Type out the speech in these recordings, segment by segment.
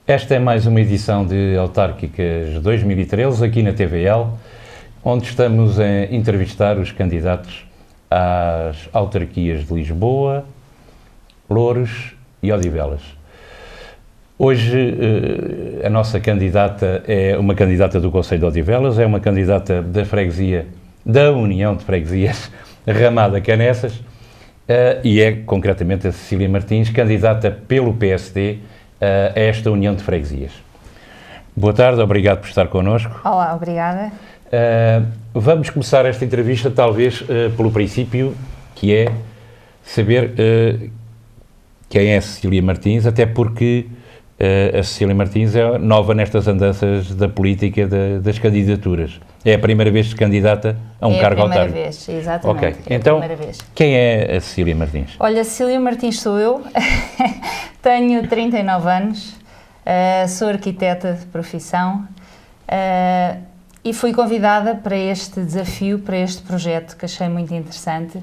Esta é mais uma edição de Autárquicas 2013, aqui na TVL, onde estamos a entrevistar os candidatos às autarquias de Lisboa, Loures e Odivelas. Hoje a nossa candidata é uma candidata do Concelho de Odivelas, é uma candidata da freguesia, da União de Freguesias Ramada Canessas, e é concretamente a Cecília Martins, candidata pelo PSD a esta União de Freguesias. Boa tarde, obrigado por estar connosco. Olá, obrigada. Vamos começar esta entrevista talvez pelo princípio, que é saber quem é a Cecília Martins, até porque a Cecília Martins é nova nestas andanças da política das candidaturas. É a primeira vez que se candidata a um cargo autárquico. É a primeira vez, exatamente. Ok, então, quem é a Cecília Martins? Olha, Cecília Martins sou eu, tenho 39 anos, sou arquiteta de profissão e fui convidada para este desafio, para este projeto que achei muito interessante.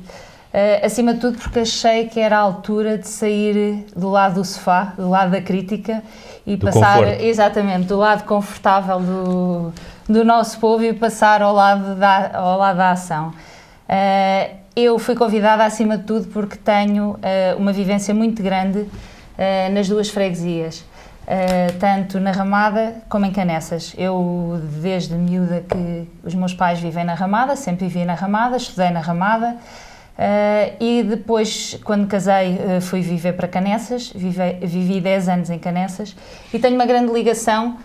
Acima de tudo porque achei que era a altura de sair do lado do sofá, do lado da crítica e do passar, conforto. Exatamente, do lado confortável do nosso povo e passar ao lado da ação. Eu fui convidada acima de tudo porque tenho uma vivência muito grande nas duas freguesias, tanto na Ramada como em Canessas. Eu, desde miúda que os meus pais vivem na Ramada, sempre vivi na Ramada, estudei na Ramada, e depois, quando casei, fui viver para Canessas, vivi 10 anos em Canessas e tenho uma grande ligação,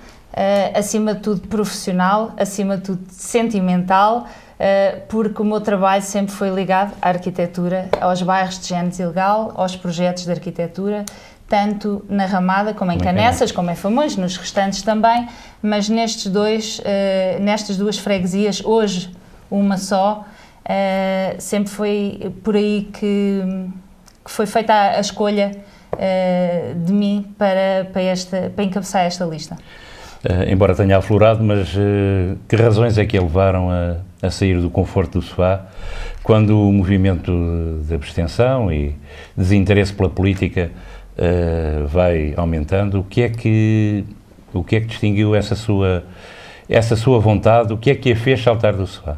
acima de tudo profissional, acima de tudo sentimental, porque o meu trabalho sempre foi ligado à arquitetura, aos bairros de género ilegal, aos projetos de arquitetura, tanto na Ramada como em Canessas, como em Famões, nos restantes também, mas nestas duas freguesias, hoje uma só, sempre foi por aí que foi feita a escolha de mim para encabeçar esta lista. Embora tenha aflorado, mas que razões é que a levaram a sair do conforto do sofá quando o movimento de abstenção e desinteresse pela política vai aumentando? O que é que distinguiu essa sua vontade? O que é que a fez saltar do sofá?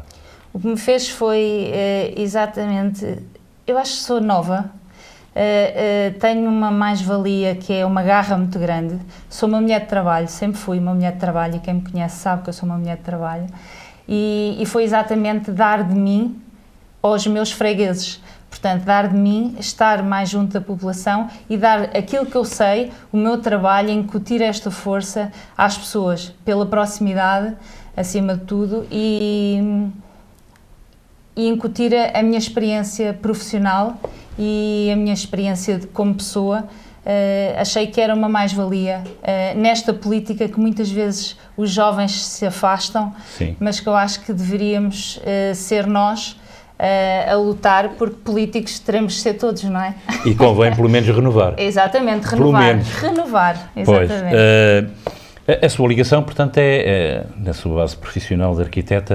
O que me fez foi exatamente, eu acho que sou nova, tenho uma mais-valia que é uma garra muito grande, sou uma mulher de trabalho, sempre fui uma mulher de trabalho e quem me conhece sabe que eu sou uma mulher de trabalho e foi exatamente dar de mim aos meus fregueses, portanto dar de mim, estar mais junto da população e dar aquilo que eu sei, o meu trabalho, incutir esta força às pessoas, pela proximidade, acima de tudo, e incutir a minha experiência profissional e a minha experiência como pessoa. Achei que era uma mais-valia nesta política que muitas vezes os jovens se afastam, Sim. Mas que eu acho que deveríamos ser nós a lutar, porque políticos teremos de ser todos, não é? E convém pelo menos renovar. Exatamente, renovar, exatamente. Pois, a sua ligação, portanto, é na sua base profissional de arquiteta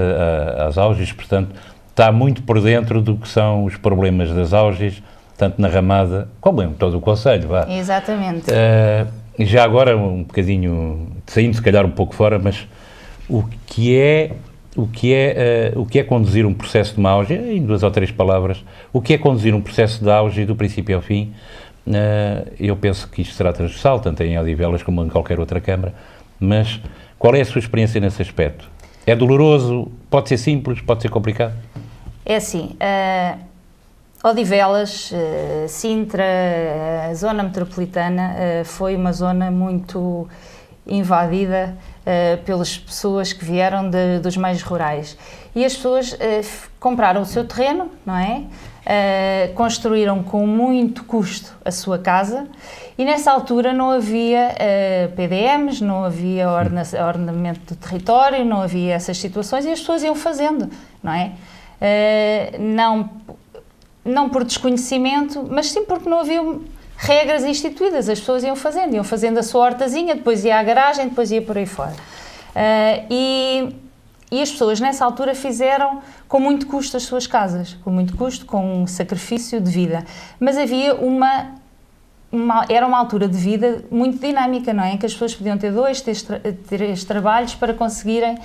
às Auges, portanto, está muito por dentro do que são os problemas das Auges, tanto na Ramada, como em todo o Concelho, vá. Exatamente. Já agora, um bocadinho, saindo se calhar um pouco fora, mas o que é conduzir um processo de uma auge, em 2 ou 3 palavras, o que é conduzir um processo de auge do princípio ao fim? Eu penso que isto será transversal, tanto em Odivelas como em qualquer outra Câmara, mas qual é a sua experiência nesse aspecto? É doloroso? Pode ser simples? Pode ser complicado? É assim, Odivelas, Sintra, a zona metropolitana foi uma zona muito invadida pelas pessoas que vieram dos meios rurais e as pessoas compraram o seu terreno, não é? Construíram com muito custo a sua casa e nessa altura não havia PDMs, não havia ordenamento do território, não havia essas situações e as pessoas iam fazendo, não é? Não por desconhecimento, mas sim porque não havia regras instituídas, as pessoas iam fazendo a sua hortazinha, depois ia à garagem, depois ia por aí fora. E as pessoas nessa altura fizeram com muito custo as suas casas, com muito custo, com um sacrifício de vida. Mas havia era uma altura de vida muito dinâmica, não é? Em que as pessoas podiam ter 2, 3 trabalhos para conseguirem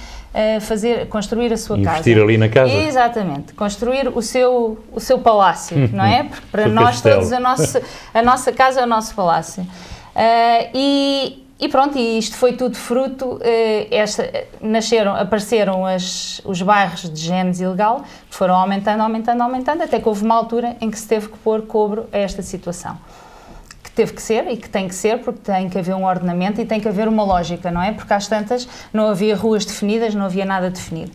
construir a sua casa. Investir ali na casa. Exatamente, construir o seu palácio, não é? Porque para nós todos a nossa casa é o nosso palácio. E pronto, e isto foi tudo fruto, apareceram os bairros de gênese ilegal, que foram aumentando, até que houve uma altura em que se teve que pôr cobro a esta situação. Que teve que ser e que tem que ser, porque tem que haver um ordenamento e tem que haver uma lógica, não é? Porque às tantas não havia ruas definidas, não havia nada definido.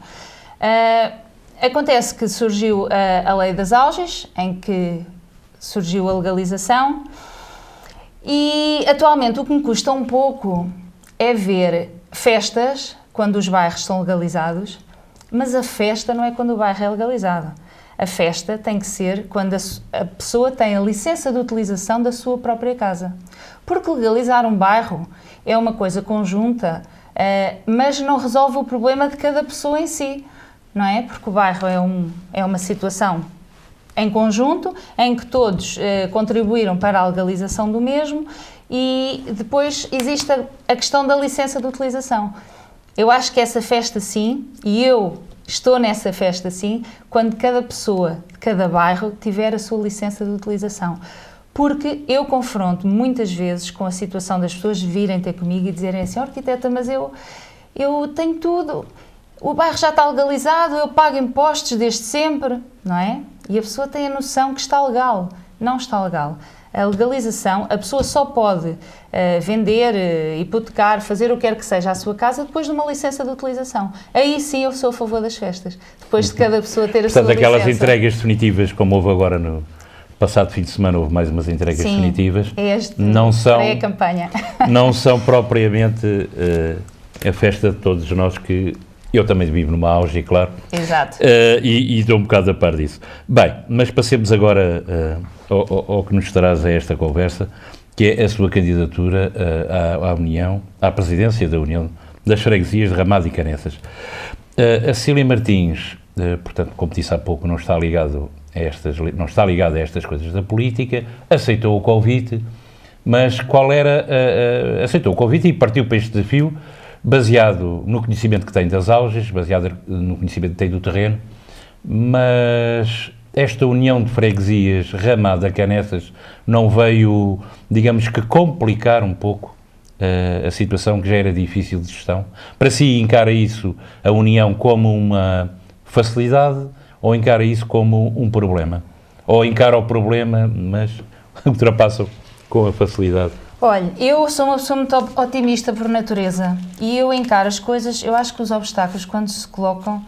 Acontece que surgiu a Lei das Auges, em que surgiu a legalização. E atualmente o que me custa um pouco é ver festas quando os bairros são legalizados, mas a festa não é quando o bairro é legalizado. A festa tem que ser quando a pessoa tem a licença de utilização da sua própria casa. Porque legalizar um bairro é uma coisa conjunta, mas não resolve o problema de cada pessoa em si, não é? Porque o bairro é uma situação em conjunto, em que todos contribuíram para a legalização do mesmo, e depois existe a questão da licença de utilização. Eu acho que essa festa sim, e eu estou nessa festa sim, quando cada pessoa de cada bairro tiver a sua licença de utilização. Porque eu confronto muitas vezes com a situação das pessoas virem ter comigo e dizerem assim: arquiteta, mas eu tenho tudo, o bairro já está legalizado, eu pago impostos desde sempre, não é? E a pessoa tem a noção que está legal. Não está legal. A legalização, a pessoa só pode vender, hipotecar, fazer o que quer que seja à sua casa depois de uma licença de utilização. Aí sim eu sou a favor das festas. Depois de cada pessoa ter a sua licença. Portanto, aquelas entregas definitivas, como houve agora no passado fim de semana, houve mais umas entregas definitivas. Não são pré-campanha. Não são propriamente a festa de todos nós, que eu também vivo numa auge, claro. Exato. E estou um bocado a par disso. Bem, mas passemos agora ao que nos traz a esta conversa, que é a sua candidatura à União, à presidência da União das Freguesias de Ramada e Caneças. A Cecília Martins, portanto, como disse há pouco, não está ligada a estas coisas da política, aceitou o convite, mas aceitou o convite e partiu para este desafio, baseado no conhecimento que tem das auges, baseado no conhecimento que tem do terreno, mas esta união de freguesias Ramada Caneças não veio, digamos que, complicar um pouco a situação que já era difícil de gestão? Para si, encara isso, a união, como uma facilidade ou encara isso como um problema? Ou encara o problema, mas ultrapassa com a facilidade? Olha, eu sou uma pessoa muito otimista por natureza e eu encaro as coisas, eu acho que os obstáculos, quando se colocam,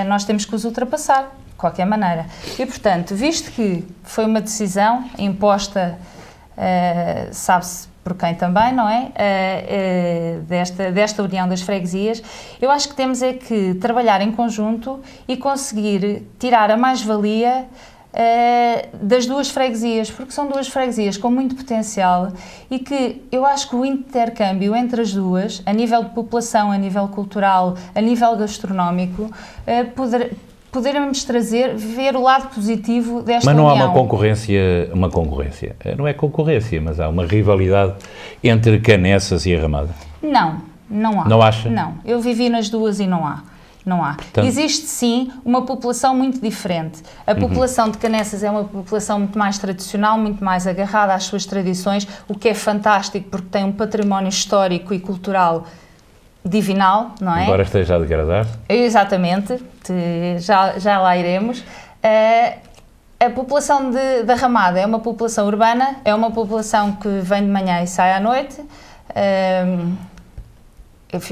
nós temos que os ultrapassar, de qualquer maneira. E, portanto, visto que foi uma decisão imposta, sabe-se por quem também, não é? Desta união das freguesias, eu acho que temos é que trabalhar em conjunto e conseguir tirar a mais-valia das duas freguesias, porque são duas freguesias com muito potencial e que eu acho que o intercâmbio entre as duas, a nível de população, a nível cultural, a nível gastronómico, poderemos ver o lado positivo desta união. Mas não há uma concorrência, não é concorrência, mas há uma rivalidade entre Caneças e a Ramada? Não há. Não acha? Não, eu vivi nas duas e não há. Não há. Então, existe sim uma população muito diferente. A população de Caneças é uma população muito mais tradicional, muito mais agarrada às suas tradições, o que é fantástico porque tem um património histórico e cultural divinal, não é? Embora esteja a degradar. Exatamente, já lá iremos. A população da Ramada é uma população urbana, é uma população que vem de manhã e sai à noite.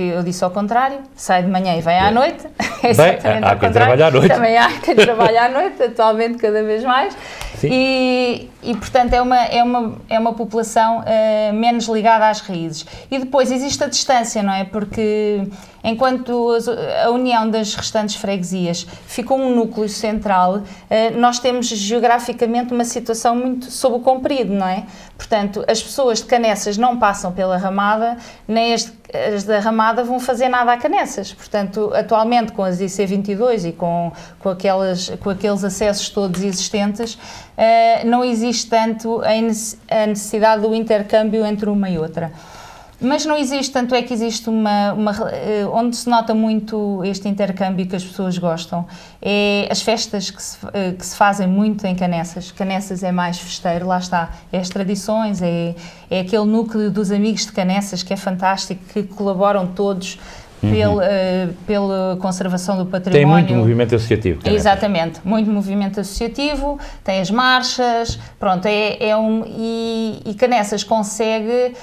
Eu disse ao contrário, sai de manhã e vem à noite. Bem, há quem trabalhe à noite. Também há quem trabalhe à noite, atualmente cada vez mais. Sim. E portanto é uma população menos ligada às raízes. E depois existe a distância, não é? Porque enquanto a união das restantes freguesias ficou um núcleo central, nós temos geograficamente uma situação muito sob o comprido, não é? Portanto, as pessoas de Canessas não passam pela Ramada, nem as da Ramada vão fazer nada a Canessas. Portanto, atualmente com as IC22 e com aqueles acessos todos existentes, não existe tanto a necessidade do intercâmbio entre uma e outra. Mas não existe, tanto é que existe onde se nota muito este intercâmbio que as pessoas gostam, é as festas que se fazem muito em Canessas. Canessas é mais festeiro, lá está, é as tradições, é aquele núcleo dos amigos de Canessas que é fantástico, que colaboram todos pela conservação do património. Tem muito movimento associativo. Canessas. Exatamente, muito movimento associativo, tem as marchas, pronto, e Canessas consegue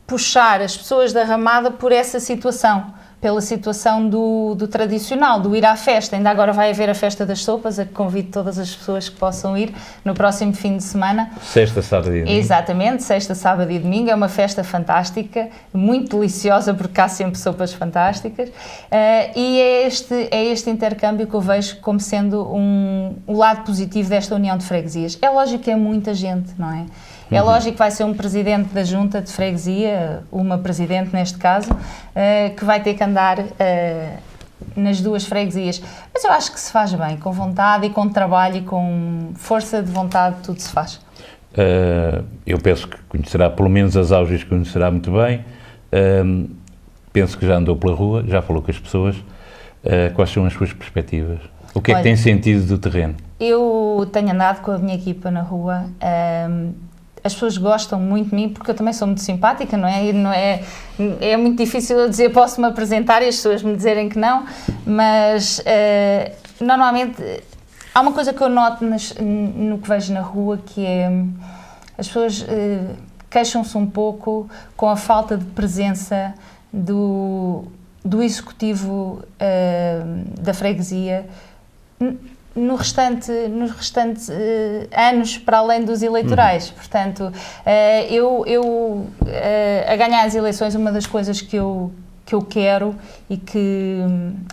puxar as pessoas da Ramada por essa situação, pela situação do tradicional, do ir à festa. Ainda agora vai haver a Festa das Sopas, a que convido todas as pessoas que possam ir no próximo fim de semana. Sexta, sábado e domingo. Exatamente, sexta, sábado e domingo. É uma festa fantástica, muito deliciosa, porque há sempre sopas fantásticas. E é este intercâmbio que eu vejo como sendo o lado positivo desta união de freguesias. É lógico que é muita gente, não é? É lógico que vai ser um presidente da junta de freguesia, uma presidente neste caso, que vai ter que andar nas duas freguesias. Mas eu acho que se faz bem, com vontade e com trabalho e com força de vontade, tudo se faz. Eu penso que conhecerá, pelo menos as auges conhecerá muito bem. Penso que já andou pela rua, já falou com as pessoas. Quais são as suas perspectivas? O que é que tem sentido do terreno? Eu tenho andado com a minha equipa na rua. As pessoas gostam muito de mim porque eu também sou muito simpática, não é? É muito difícil eu dizer, posso-me apresentar e as pessoas me dizerem que não, mas normalmente há uma coisa que eu noto no que vejo na rua, que é as pessoas queixam-se um pouco com a falta de presença do executivo da freguesia nos restantes anos para além dos eleitorais. Portanto, a ganhar as eleições, uma das coisas que eu quero e que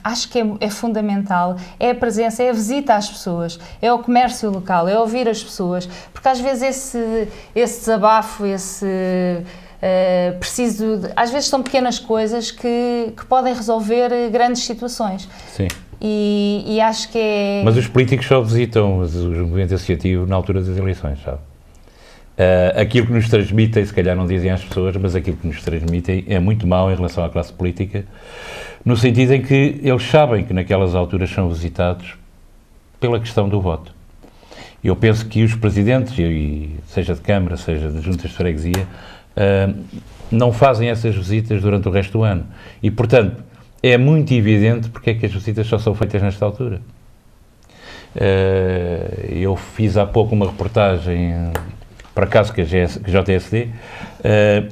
acho que é fundamental é a presença, é a visita às pessoas, é o comércio local, é ouvir as pessoas, porque às vezes esse desabafo, às vezes são pequenas coisas que podem resolver grandes situações. Sim. E acho que é... Mas os políticos só visitam os movimentos associativos na altura das eleições, sabe? Aquilo que nos transmitem, se calhar não dizem às pessoas, mas aquilo que nos transmitem é muito mau em relação à classe política, no sentido em que eles sabem que naquelas alturas são visitados pela questão do voto. Eu penso que os presidentes, seja de Câmara, seja de juntas de freguesia, não fazem essas visitas durante o resto do ano. E, portanto, é muito evidente porque é que as visitas só são feitas nesta altura. Eu fiz há pouco uma reportagem, por acaso, que a JSD,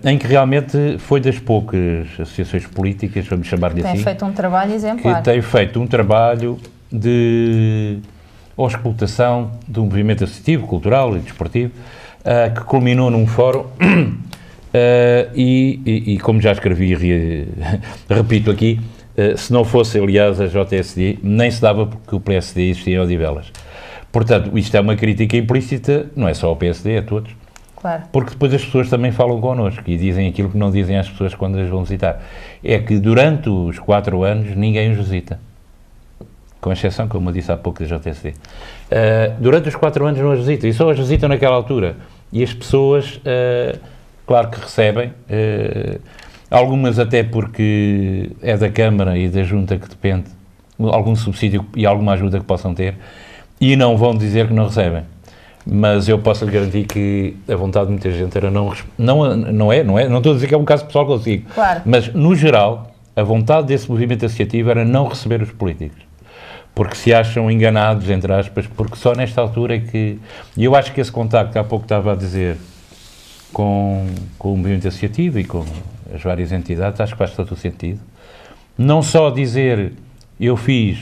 em que realmente foi das poucas associações políticas, vamos chamar-lhe assim, tem feito um trabalho exemplar. Que tem feito um trabalho de auscultação do movimento associativo, cultural e desportivo, que culminou num fórum. E como já escrevi e repito aqui, se não fosse, aliás, a JSD, nem se dava porque o PSD existia em Odivelas. Portanto, isto é uma crítica implícita, não é só ao PSD, é a todos. Claro. Porque depois as pessoas também falam connosco e dizem aquilo que não dizem às pessoas quando as vão visitar. É que durante os 4 anos ninguém os visita. Com exceção, como eu disse há pouco, da JSD. Durante os 4 anos não as visitam, e só as visitam naquela altura. E as pessoas... claro que recebem, algumas até porque é da Câmara e da Junta que depende, algum subsídio e alguma ajuda que possam ter, e não vão dizer que não recebem. Mas eu posso lhe garantir que a vontade de muita gente era não estou a dizer que é um caso pessoal consigo, claro. Mas no geral, a vontade desse movimento associativo era não receber os políticos. Porque se acham enganados, entre aspas, porque só nesta altura é que... E eu acho que esse contacto, há pouco estava a dizer, com o movimento associativo e com as várias entidades, acho que faz todo o sentido. Não só dizer eu fiz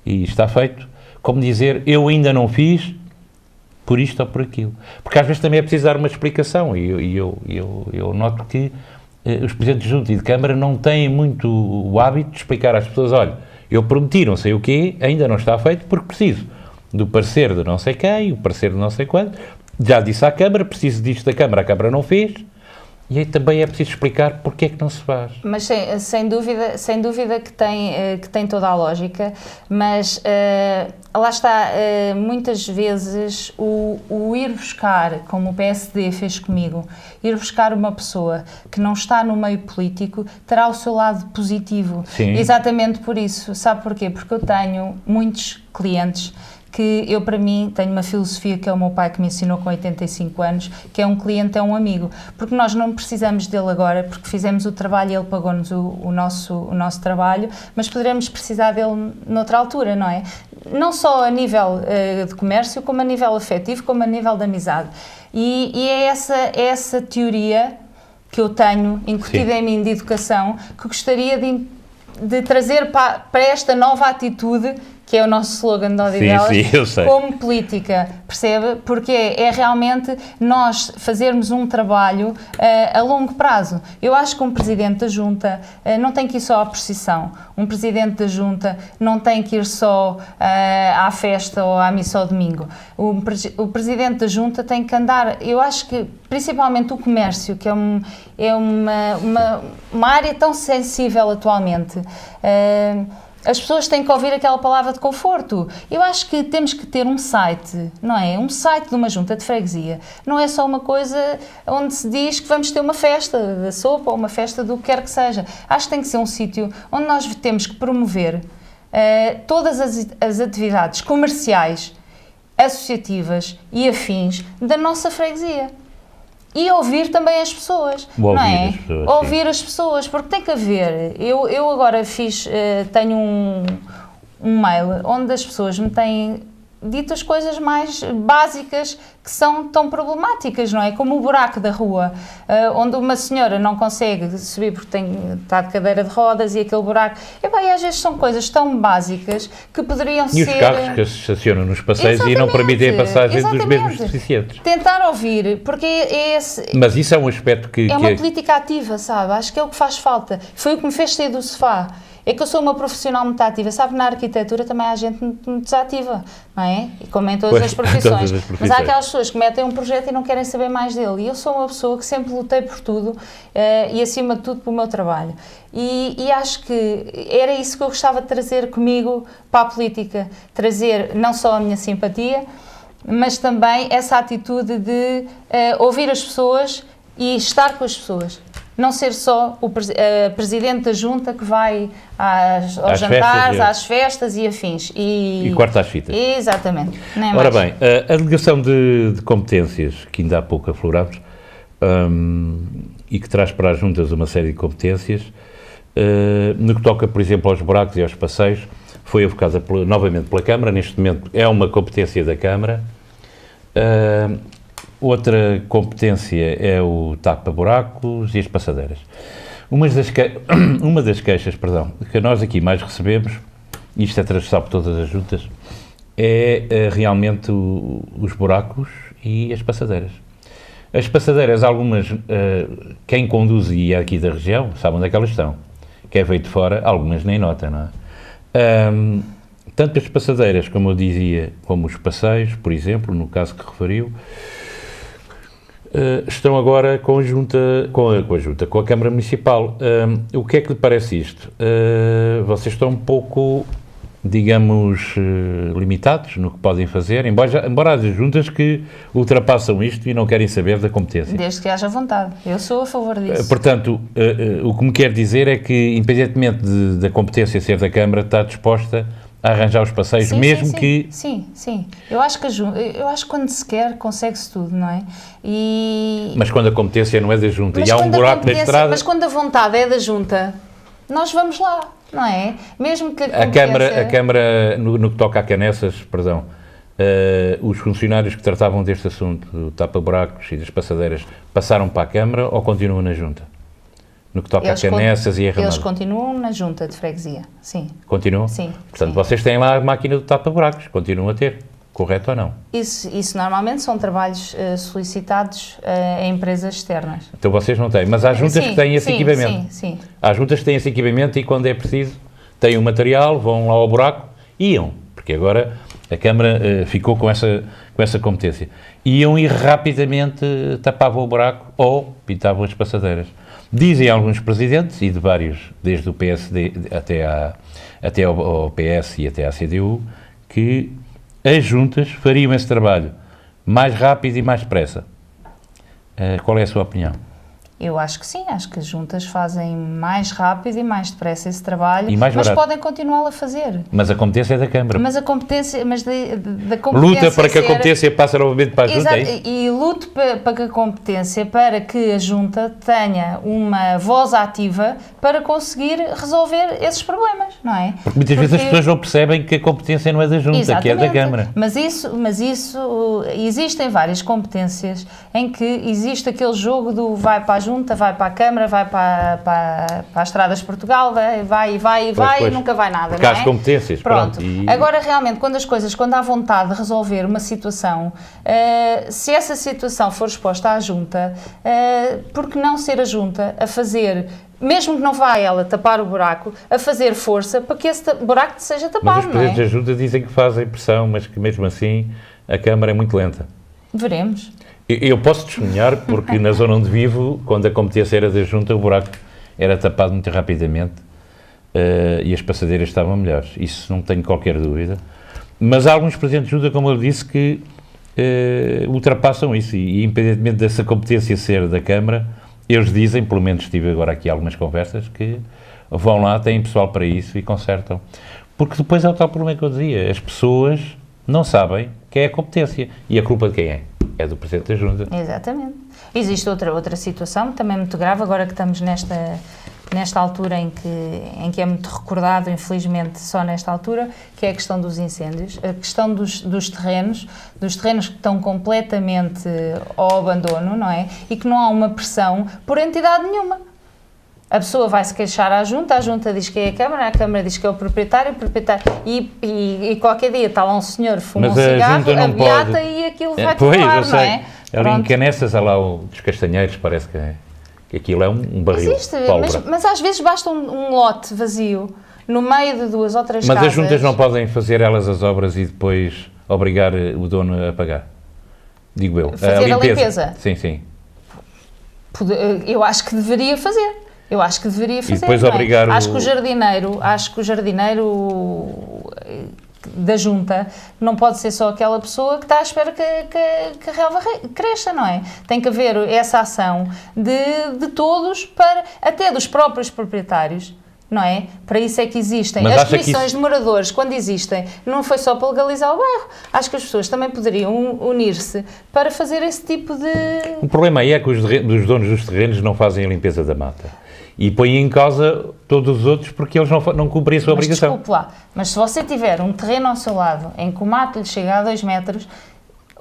e está feito, como dizer eu ainda não fiz por isto ou por aquilo. Porque às vezes também é preciso dar uma explicação e eu noto que os presidentes de junta e de Câmara não têm muito o hábito de explicar às pessoas, olha, eu prometi não sei o quê, ainda não está feito porque preciso do parecer de não sei quem, o parecer de não sei quando, já disse à Câmara, preciso disto da Câmara, a Câmara não fez, e aí também é preciso explicar porque é que não se faz. Mas sem dúvida que tem toda a lógica, mas lá está, muitas vezes o ir buscar, como o PSD fez comigo, ir buscar uma pessoa que não está no meio político, terá o seu lado positivo. Sim. Exatamente por isso. Sabe porquê? Porque eu tenho muitos clientes que eu, para mim, tenho uma filosofia que é o meu pai que me ensinou com 85 anos, que é um cliente, é um amigo, porque nós não precisamos dele agora, porque fizemos o trabalho e ele pagou-nos o nosso trabalho, mas poderemos precisar dele noutra altura, não é? Não só a nível de comércio, como a nível afetivo, como a nível de amizade. E é essa teoria que eu tenho incutida em mim de educação, que gostaria de trazer para esta nova atitude, que é o nosso slogan de Odivelas, como política, percebe? Porque é realmente nós fazermos um trabalho a longo prazo. Eu acho que um presidente da junta não tem que ir só à procissão, um presidente da junta não tem que ir só à festa ou à missa ao domingo. O presidente da junta tem que andar, eu acho que principalmente o comércio, que é uma área tão sensível atualmente, as pessoas têm que ouvir aquela palavra de conforto. Eu acho que temos que ter um site, não é? Um site de uma junta de freguesia. Não é só uma coisa onde se diz que vamos ter uma festa da sopa ou uma festa do que quer que seja. Acho que tem que ser um sítio onde nós temos que promover todas as atividades comerciais, associativas e afins da nossa freguesia. E ouvir também as pessoas, não é? Ouvir as pessoas, porque tem que haver. Eu agora tenho um mail onde as pessoas me têm dito as coisas mais básicas que são tão problemáticas, não é? Como o buraco da rua, onde uma senhora não consegue subir porque está de cadeira de rodas e aquele buraco... E às vezes são coisas tão básicas que poderiam ser... E os carros que se estacionam nos passeios e não permitem a passagem dos mesmos deficientes. Tentar ouvir, porque Mas isso é um aspecto que... É uma política ativa, sabe? Acho que é o que faz falta. Foi o que me fez sair do sofá. É que eu sou uma profissional muito ativa. Sabe, na arquitetura também há gente muito desativa, não é? E como em todas as profissões. Mas há aquelas pessoas que metem um projeto e não querem saber mais dele. E eu sou uma pessoa que sempre lutei por tudo e, acima de tudo, pelo meu trabalho. E acho que era isso que eu gostava de trazer comigo para a política. Trazer não só a minha simpatia, mas também essa atitude de ouvir as pessoas e estar com as pessoas. Não ser só o presidente da junta que vai aos jantares, às festas e afins. E corta as fitas. Exatamente. Ora bem, a delegação de competências, que ainda há pouco aflorámos, e que traz para as juntas uma série de competências, no que toca, por exemplo, aos buracos e aos passeios, foi evocada novamente pela Câmara. Neste momento é uma competência da Câmara. Outra competência é o tapa-buracos e as passadeiras. Uma das queixas, que nós aqui mais recebemos, e isto é transversal por todas as juntas, é realmente os buracos e as passadeiras. As passadeiras, algumas, quem conduz e é aqui da região, sabe onde é que elas estão. Quem veio de fora, algumas nem nota, não é? Tanto as passadeiras, como eu dizia, como os passeios, por exemplo, no caso que referiu, estão agora com a Câmara Municipal. O que é que lhe parece isto? Vocês estão um pouco, digamos, limitados no que podem fazer, embora haja juntas que ultrapassam isto e não querem saber da competência. Desde que haja vontade. Eu sou a favor disso. Portanto, o que me quer dizer é que, independentemente da competência ser da Câmara, está disposta a arranjar os passeios, que... Sim. Eu acho que quando se quer, consegue-se tudo, não é? Mas quando a competência não é da junta e há um buraco na estrada... Mas quando a vontade é da junta, nós vamos lá, não é? Mesmo que a Câmara, no que toca a Canessas, os funcionários que tratavam deste assunto, do tapa-buracos e das passadeiras, passaram para a Câmara ou continuam na junta? No que toca a Canessas e a Ramada. Eles continuam na junta de freguesia, sim. Continuam? Sim. Portanto, sim. Vocês têm lá a máquina do tapa-buracos, continuam a ter. correto ou não? Isso normalmente são trabalhos solicitados a empresas externas. Então vocês não têm, mas há juntas que têm esse equipamento. Sim. Há juntas que têm esse equipamento e quando é preciso, têm o material, vão lá ao buraco, iam, porque agora a Câmara ficou com essa competência. Iam e rapidamente tapavam o buraco ou pintavam as passadeiras. Dizem alguns presidentes, e de vários, desde o PSD até ao PS e até à CDU, que as juntas fariam esse trabalho mais rápido e mais depressa. Qual é a sua opinião? Eu acho que sim, acho que as juntas fazem mais rápido e mais depressa esse trabalho, e mais mas barato. podem continuá-lo a fazer. Mas a competência é da Câmara. Mas a competência, da competência luta para que a competência passe novamente para a junta, é isso? E luto para que a competência, para que a junta tenha uma voz ativa para conseguir resolver esses problemas, não é? Porque muitas vezes as pessoas não percebem que a competência não é da junta, que é da Câmara. Mas isso, existem várias competências em que existe aquele jogo do vai para a junta, vai para a Câmara, vai para as Estradas de Portugal, vai e nunca vai nada, porque não é? há as competências. Pronto. Agora, realmente, quando há vontade de resolver uma situação, se essa situação for exposta à junta, por que não ser a junta a fazer, mesmo que não vá ela tapar o buraco, a fazer força para que esse buraco seja tapado, mas os presidentes da junta dizem que fazem pressão, mas que mesmo assim a Câmara é muito lenta. Veremos. Eu posso testemunhar, porque na zona onde vivo, quando a competência era da junta, o buraco era tapado muito rapidamente e as passadeiras estavam melhores. Isso não tenho qualquer dúvida. Mas há alguns presidentes de junta, como eu disse, que ultrapassam isso e independentemente dessa competência ser da Câmara, eles dizem, pelo menos tive agora aqui algumas conversas, que vão lá, têm pessoal para isso e consertam. Porque depois é o tal problema que eu dizia, as pessoas não sabem que é a competência. E a culpa de quem é? É do Presidente da Junta. Exatamente. Existe outra situação também muito grave, agora que estamos nesta altura em que é muito recordado, infelizmente, só nesta altura, que é a questão dos incêndios, a questão dos terrenos que estão completamente ao abandono, não é? E que não há uma pressão por entidade nenhuma. A pessoa vai se queixar à junta, a junta diz que é a Câmara diz que é o proprietário e qualquer dia está lá um senhor, fuma um cigarro, a beata e aquilo vai tomar, não é? Ali em Canessas, há lá dos Castanheiros, parece que aquilo é um barril. Existe, mas às vezes basta um lote vazio, no meio de duas ou três casas. Mas as juntas não podem fazer elas as obras e depois obrigar o dono a pagar? Digo eu. Fazer a limpeza? Sim. Eu acho que deveria fazer. E depois obrigar Acho que o jardineiro da junta não pode ser só aquela pessoa que está à espera que a relva cresça, não é? Tem que haver essa ação de todos, até dos próprios proprietários, não é? Para isso é que existem. As comissões de moradores, quando existem, não foi só para legalizar o bairro. Acho que as pessoas também poderiam unir-se para fazer esse tipo de... O problema aí é que os donos dos terrenos não fazem a limpeza da mata. E põem em causa todos os outros porque eles não cumprem a sua obrigação. Desculpe lá, mas se você tiver um terreno ao seu lado em que o mato lhe chega a 2 metros,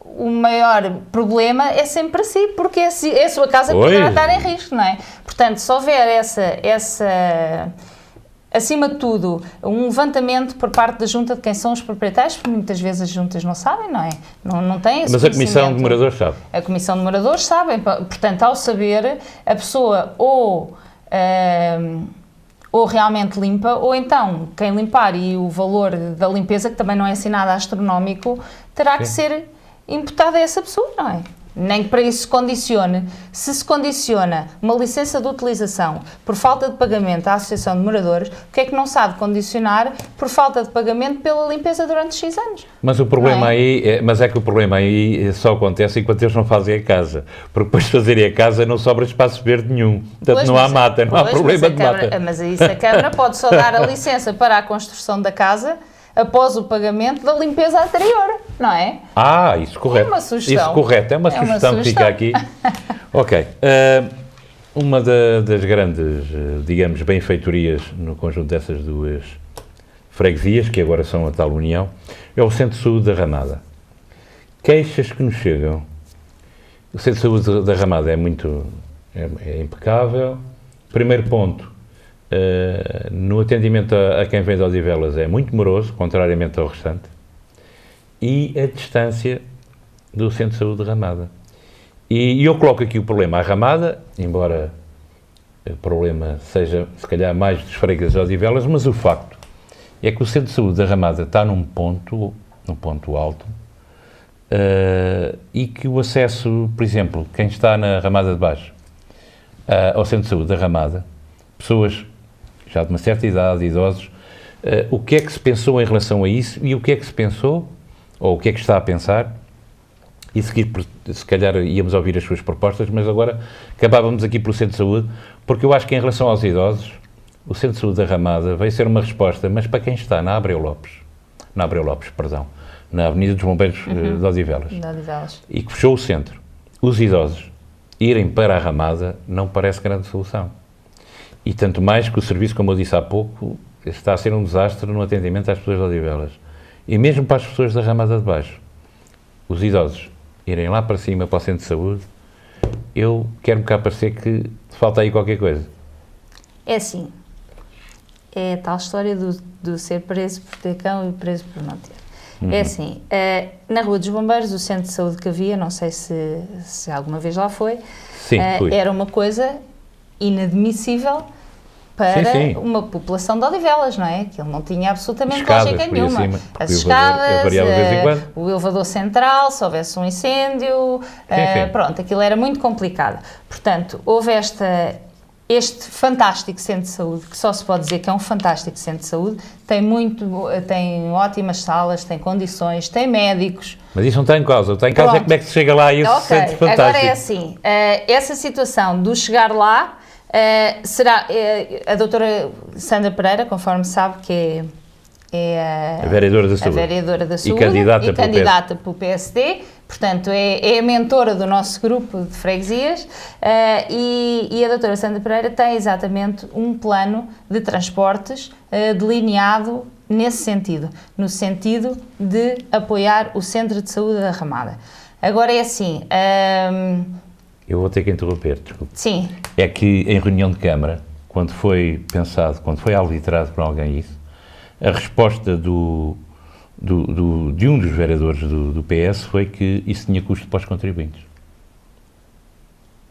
o maior problema é sempre para si, porque é a sua casa que poderá estar em risco, não é? Portanto, se houver acima de tudo, um levantamento por parte da junta de quem são os proprietários, porque muitas vezes as juntas não sabem, não é? Não têm esse Mas a Comissão de Moradores sabe. A Comissão de Moradores sabe, portanto, ao saber, a pessoa ou realmente limpa, ou então quem limpar e o valor da limpeza, que também não é assim nada astronómico, terá que ser imputado a essa pessoa, não é? Nem que para isso se condicione. Se se condiciona uma licença de utilização por falta de pagamento à Associação de Moradores, porque é que não sabe condicionar por falta de pagamento pela limpeza durante X anos? Mas o problema que o problema aí só acontece enquanto eles não fazem a casa. Porque depois de fazerem a casa não sobra espaço verde nenhum. Portanto, não há mata, não há problema de mata. Mas isso a Câmara pode só dar a licença para a construção da casa após o pagamento da limpeza anterior, não é? Isso correto. É uma sugestão. Isso correto, é uma sugestão que fica aqui. Ok. Uma das grandes, digamos, benfeitorias no conjunto dessas duas freguesias, que agora são a tal união, é o Centro de Saúde da Ramada. Queixas que nos chegam. O Centro de Saúde da Ramada é impecável. Primeiro ponto, no atendimento a quem vem de Odivelas é muito moroso, contrariamente ao restante. e a distância do Centro de Saúde de Ramada. E eu coloco aqui o problema à Ramada, embora o problema seja, se calhar, mais dos fregueses de Odivelas, mas o facto é que o Centro de Saúde da Ramada está num ponto alto, e que o acesso, por exemplo, quem está na Ramada de Baixo, ao Centro de Saúde da Ramada, pessoas já de uma certa idade, idosos, o que é que se pensou em relação a isso e o que é que se pensou, ou o que é que está a pensar, e a seguir, se calhar, íamos ouvir as suas propostas, mas agora acabávamos aqui pelo Centro de Saúde, porque eu acho que em relação aos idosos, o Centro de Saúde da Ramada vai ser uma resposta, mas para quem está na Abreu Lopes, na Avenida dos Bombeiros de Odivelas, e que fechou o centro, os idosos irem para a Ramada não parece grande solução. E tanto mais que o serviço, como eu disse há pouco, está a ser um desastre no atendimento às pessoas de Odivelas. E mesmo para as pessoas da Ramada de Baixo, os idosos irem lá para cima, para o Centro de Saúde, eu quero-me cá parecer que falta aí qualquer coisa. É assim, é a tal história do ser preso por ter cão e preso por não ter. É assim, na Rua dos Bombeiros, o Centro de Saúde que havia, não sei se alguma vez lá foi, Sim, era uma coisa inadmissível para uma população de Odivelas, não é? Que ele não tinha absolutamente lógica nenhuma. As escadas, o elevador central, se houvesse um incêndio, pronto, aquilo era muito complicado. Portanto, houve este fantástico centro de saúde, que só se pode dizer que é um fantástico centro de saúde, tem ótimas salas, tem condições, tem médicos. Mas isso não está em causa, está em causa é como é que se chega lá a esse centro fantástico. Agora é assim, essa situação do chegar lá, será a doutora Sandra Pereira, conforme sabe, que é a vereadora da Saúde, e candidata para o PSD, portanto é a mentora do nosso grupo de freguesias, e a doutora Sandra Pereira tem exatamente um plano de transportes delineado nesse sentido, no sentido de apoiar o Centro de Saúde da Ramada. Agora é assim... Eu vou ter que interromper, desculpe. Sim. É que em reunião de Câmara, quando foi pensado, quando foi arbitrado por alguém isso, a resposta de um dos vereadores do PS foi que isso tinha custo para os contribuintes.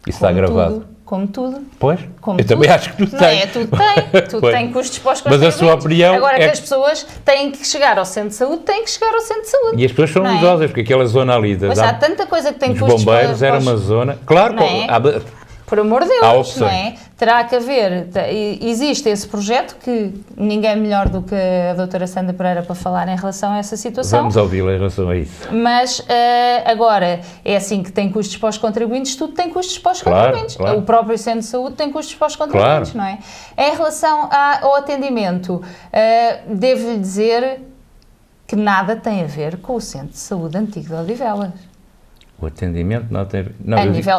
Isso está gravado. Como tudo. Pois, como eu também acho que tudo tem. Tudo tem custos para os contribuintes. Mas a sua opinião agora que as pessoas têm que chegar ao Centro de Saúde, têm que chegar ao Centro de Saúde. E as pessoas são idosas, porque aquela zona ali Mas há tanta coisa que tem dos custos bombeiros era uma zona... Claro, por amor de Deus, não é? Terá que haver, existe esse projeto que ninguém melhor do que a doutora Sandra Pereira para falar em relação a essa situação. Vamos ouvi-la em relação a isso. Mas agora, é assim que tem custos para os contribuintes, tudo tem custos para os contribuintes. Claro. O próprio Centro de Saúde tem custos para os contribuintes, não é? Em relação ao atendimento, devo-lhe dizer que nada tem a ver com o Centro de Saúde antigo de Odivelas. O atendimento não tem...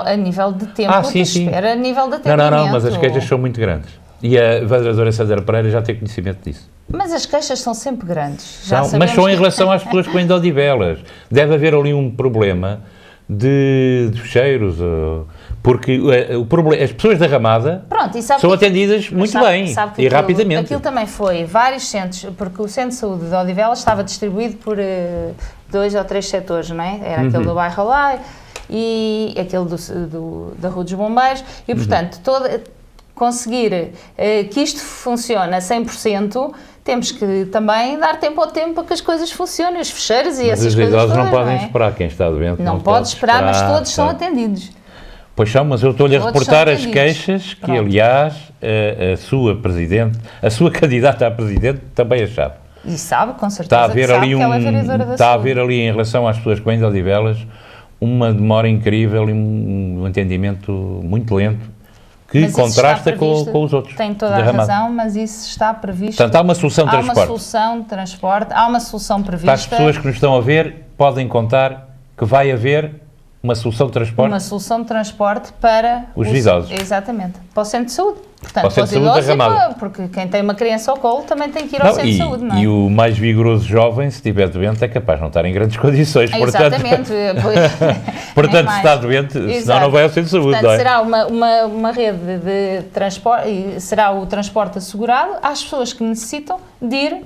A nível de tempo de espera, a nível de atendimento. Não, mas as queixas são muito grandes. E a vereadora Sandra Pereira já tem conhecimento disso. Mas as queixas são sempre grandes. Mas são em relação às pessoas que vêm de Odivelas. Deve haver ali um problema de cheiros, porque o problema, as pessoas da Ramada são atendidas muito bem e rapidamente. Aquilo também foi vários centros, porque o Centro de Saúde de Odivelas estava distribuído por 2 ou 3 setores, não é? Era aquele do bairro lá e aquele da Rua dos Bombeiros e, portanto, conseguir que isto funcione a 100%, temos que também dar tempo ao tempo para que as coisas funcionem, os fecheiros e essas coisas. Mas os idosos não podem não é? esperar, quem está doente não pode esperar, mas todos são atendidos. Pois são, mas eu estou-lhe a reportar as queixas que, aliás, a sua Presidente, a sua candidata a Presidente também achava. E sabe, com certeza, está a haver ali que ela é vereadora da Está a haver ali, em relação às pessoas que vêm de Odivelas, uma demora incrível e um entendimento muito lento, que contrasta com os outros. Tem toda a razão, mas isso está previsto. Portanto, há uma solução de transporte. Há uma solução de transporte, há uma solução prevista. Para as pessoas que nos estão a ver, podem contar que vai haver uma solução de transporte. Uma solução de transporte para os idosos. Exatamente. Para o Centro de Saúde. Portanto, para o Centro de Saúde da Ramada. Porque quem tem uma criança ao colo também tem que ir ao Centro de Saúde, não é? E o mais vigoroso jovem, se estiver doente, é capaz de não estar em grandes condições. Exatamente. Portanto, se está doente, senão não vai ao Centro de Saúde. Portanto, será uma rede de transporte, e será o transporte assegurado às pessoas que necessitam de ir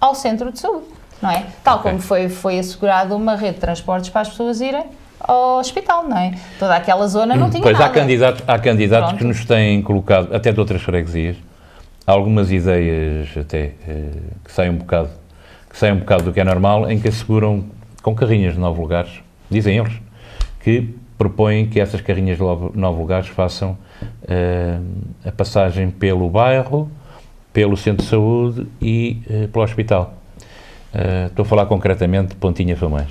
ao Centro de Saúde. não é? Tal como foi assegurada uma rede de transportes para as pessoas irem ao hospital, não é? Toda aquela zona não tinha nada. Há candidatos que nos têm colocado, até de outras freguesias, algumas ideias até que saem um bocado do que é normal, em que asseguram com carrinhas de 9 lugares, dizem eles, que propõem que essas carrinhas de 9 lugares façam a passagem pelo bairro, pelo centro de saúde e pelo hospital. Estou a falar concretamente de Pontinha Famães.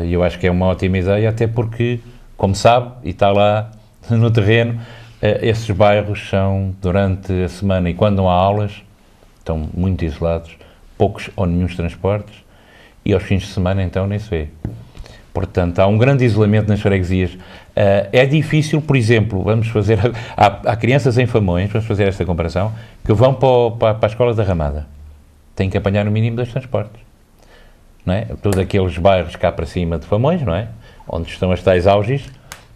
Eu acho que é uma ótima ideia, até porque, como sabe, e está lá no terreno, esses bairros são, durante a semana e quando não há aulas, estão muito isolados, poucos ou nenhuns transportes, e aos fins de semana então nem se vê. Portanto, há um grande isolamento nas freguesias. É difícil, por exemplo, vamos fazer, há crianças em Famões, vamos fazer esta comparação, que vão para a escola da Ramada, têm que apanhar no mínimo 2 transportes, não é? Todos aqueles bairros cá para cima de Famões, não é? Onde estão as tais auges,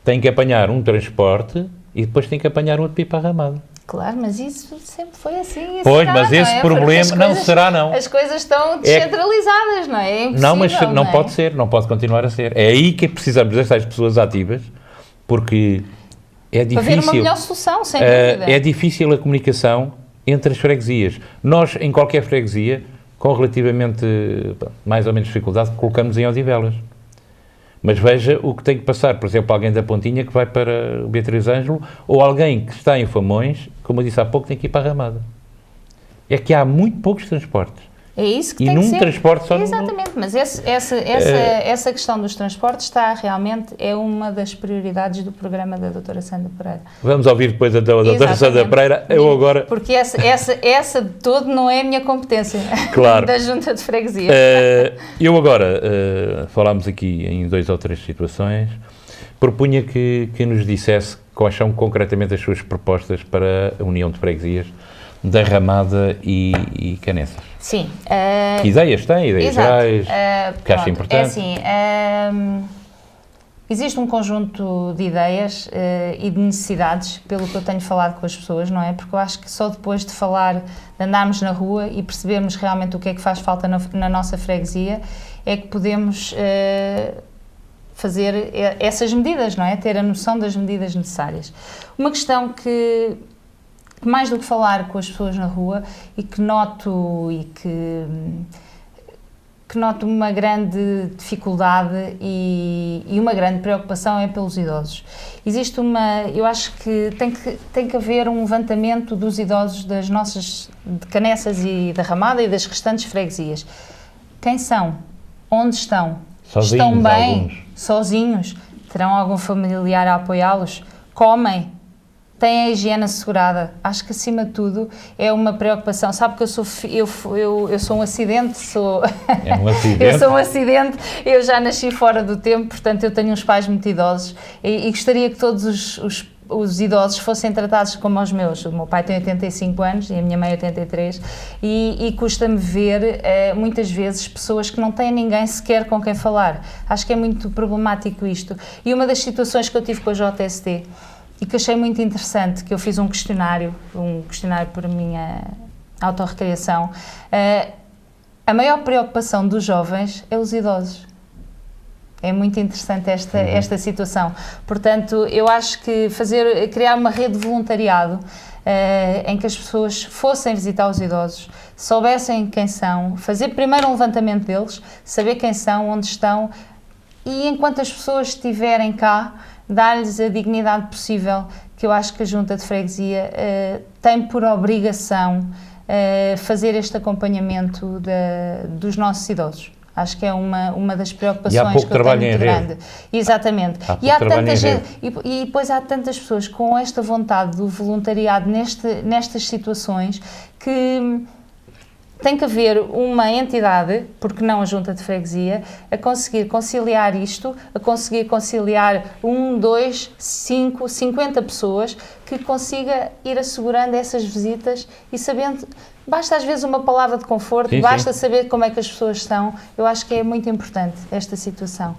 têm que apanhar um transporte e depois têm que apanhar outro para ir para a Ramada. Claro, mas isso sempre foi assim. Pois, mas esse problema não será, não. As coisas estão descentralizadas, não é? É impossível, não, mas não pode ser, não pode continuar a ser. É aí que precisamos destas pessoas ativas, porque é difícil... Para ver uma melhor solução, sem dúvida. É difícil a comunicação entre as freguesias. Nós, em qualquer freguesia, com relativamente mais ou menos dificuldade, colocamos em Odivelas. Mas veja o que tem que passar, por exemplo, alguém da Pontinha que vai para o Beatriz Ângelo, ou alguém que está em Famões, como eu disse há pouco, tem que ir para a Ramada. É que há muito poucos transportes. É isso que tem que ser. E num transporte só... Exatamente, mas essa questão dos transportes realmente é uma das prioridades do programa da doutora Sandra Pereira. Vamos ouvir depois a doutora Sandra Pereira. Eu agora... Porque essa de todo não é a minha competência, claro. Da Junta de Freguesia. Eu agora, falámos aqui em 2 ou 3 situações, propunha que nos dissesse quais são concretamente as suas propostas para a União de Freguesias da Ramada e Caneças. Sim. Que ideias tem? Ideias gerais? Que acha importante? É assim, existe um conjunto de ideias e de necessidades, pelo que eu tenho falado com as pessoas, não é? Porque eu acho que só depois de falar, de andarmos na rua e percebermos realmente o que é que faz falta na nossa freguesia, é que podemos fazer essas medidas, não é? Ter a noção das medidas necessárias. Uma questão que mais do que falar com as pessoas na rua e que noto uma grande dificuldade e uma grande preocupação é pelos idosos. Eu acho que tem que haver um levantamento dos idosos das nossas de Caneças e da Ramada e das restantes freguesias. Quem são? Onde estão? Sozinhos, estão bem? Alguns. Sozinhos? Terão algum familiar a apoiá-los? Comem? Têm a higiene assegurada? Acho que, acima de tudo, é uma preocupação. Sabe que eu sou um acidente, É um acidente? Eu sou um acidente, eu já nasci fora do tempo, portanto, eu tenho uns pais muito idosos e gostaria que todos os idosos fossem tratados como os meus. O meu pai tem 85 anos e a minha mãe 83 e custa-me ver, muitas vezes, pessoas que não têm ninguém sequer com quem falar. Acho que é muito problemático isto. E uma das situações que eu tive com a JST e que achei muito interessante, que eu fiz um questionário por minha autorrecriação, a maior preocupação dos jovens é os idosos. É muito interessante esta situação. Portanto, eu acho que criar uma rede de voluntariado em que as pessoas fossem visitar os idosos, soubessem quem são, fazer primeiro um levantamento deles, saber quem são, onde estão, e enquanto as pessoas estiverem cá, dar-lhes a dignidade possível, que eu acho que a Junta de Freguesia tem por obrigação fazer este acompanhamento dos nossos idosos. Acho que é uma das preocupações que eu tenho muito grande. Exatamente. E depois há tantas pessoas com esta vontade do voluntariado nestas situações que tem que haver uma entidade, porque não a Junta de Freguesia, a conseguir conciliar isto, a conseguir conciliar 1, 2, 5, 50 pessoas que consiga ir assegurando essas visitas e sabendo, basta às vezes uma palavra de conforto, sim, basta sim. saber como é que as pessoas estão. Eu acho que é muito importante esta situação.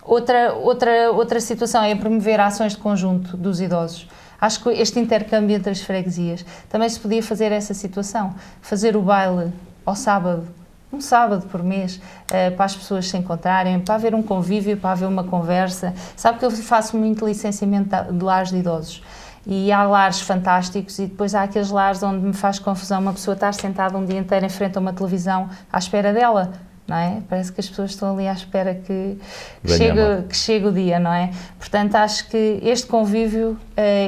Outra situação é promover ações de conjunto dos idosos. Acho que este intercâmbio entre as freguesias também se podia fazer essa situação, fazer o baile ao sábado, um sábado por mês, para as pessoas se encontrarem, para haver um convívio, para haver uma conversa. Sabe que eu faço muito licenciamento de lares de idosos. E há lares fantásticos e depois há aqueles lares onde me faz confusão uma pessoa estar sentada um dia inteiro em frente a uma televisão à espera dela, não é? Parece que as pessoas estão ali à espera que chegue o dia, não é? Portanto, acho que este convívio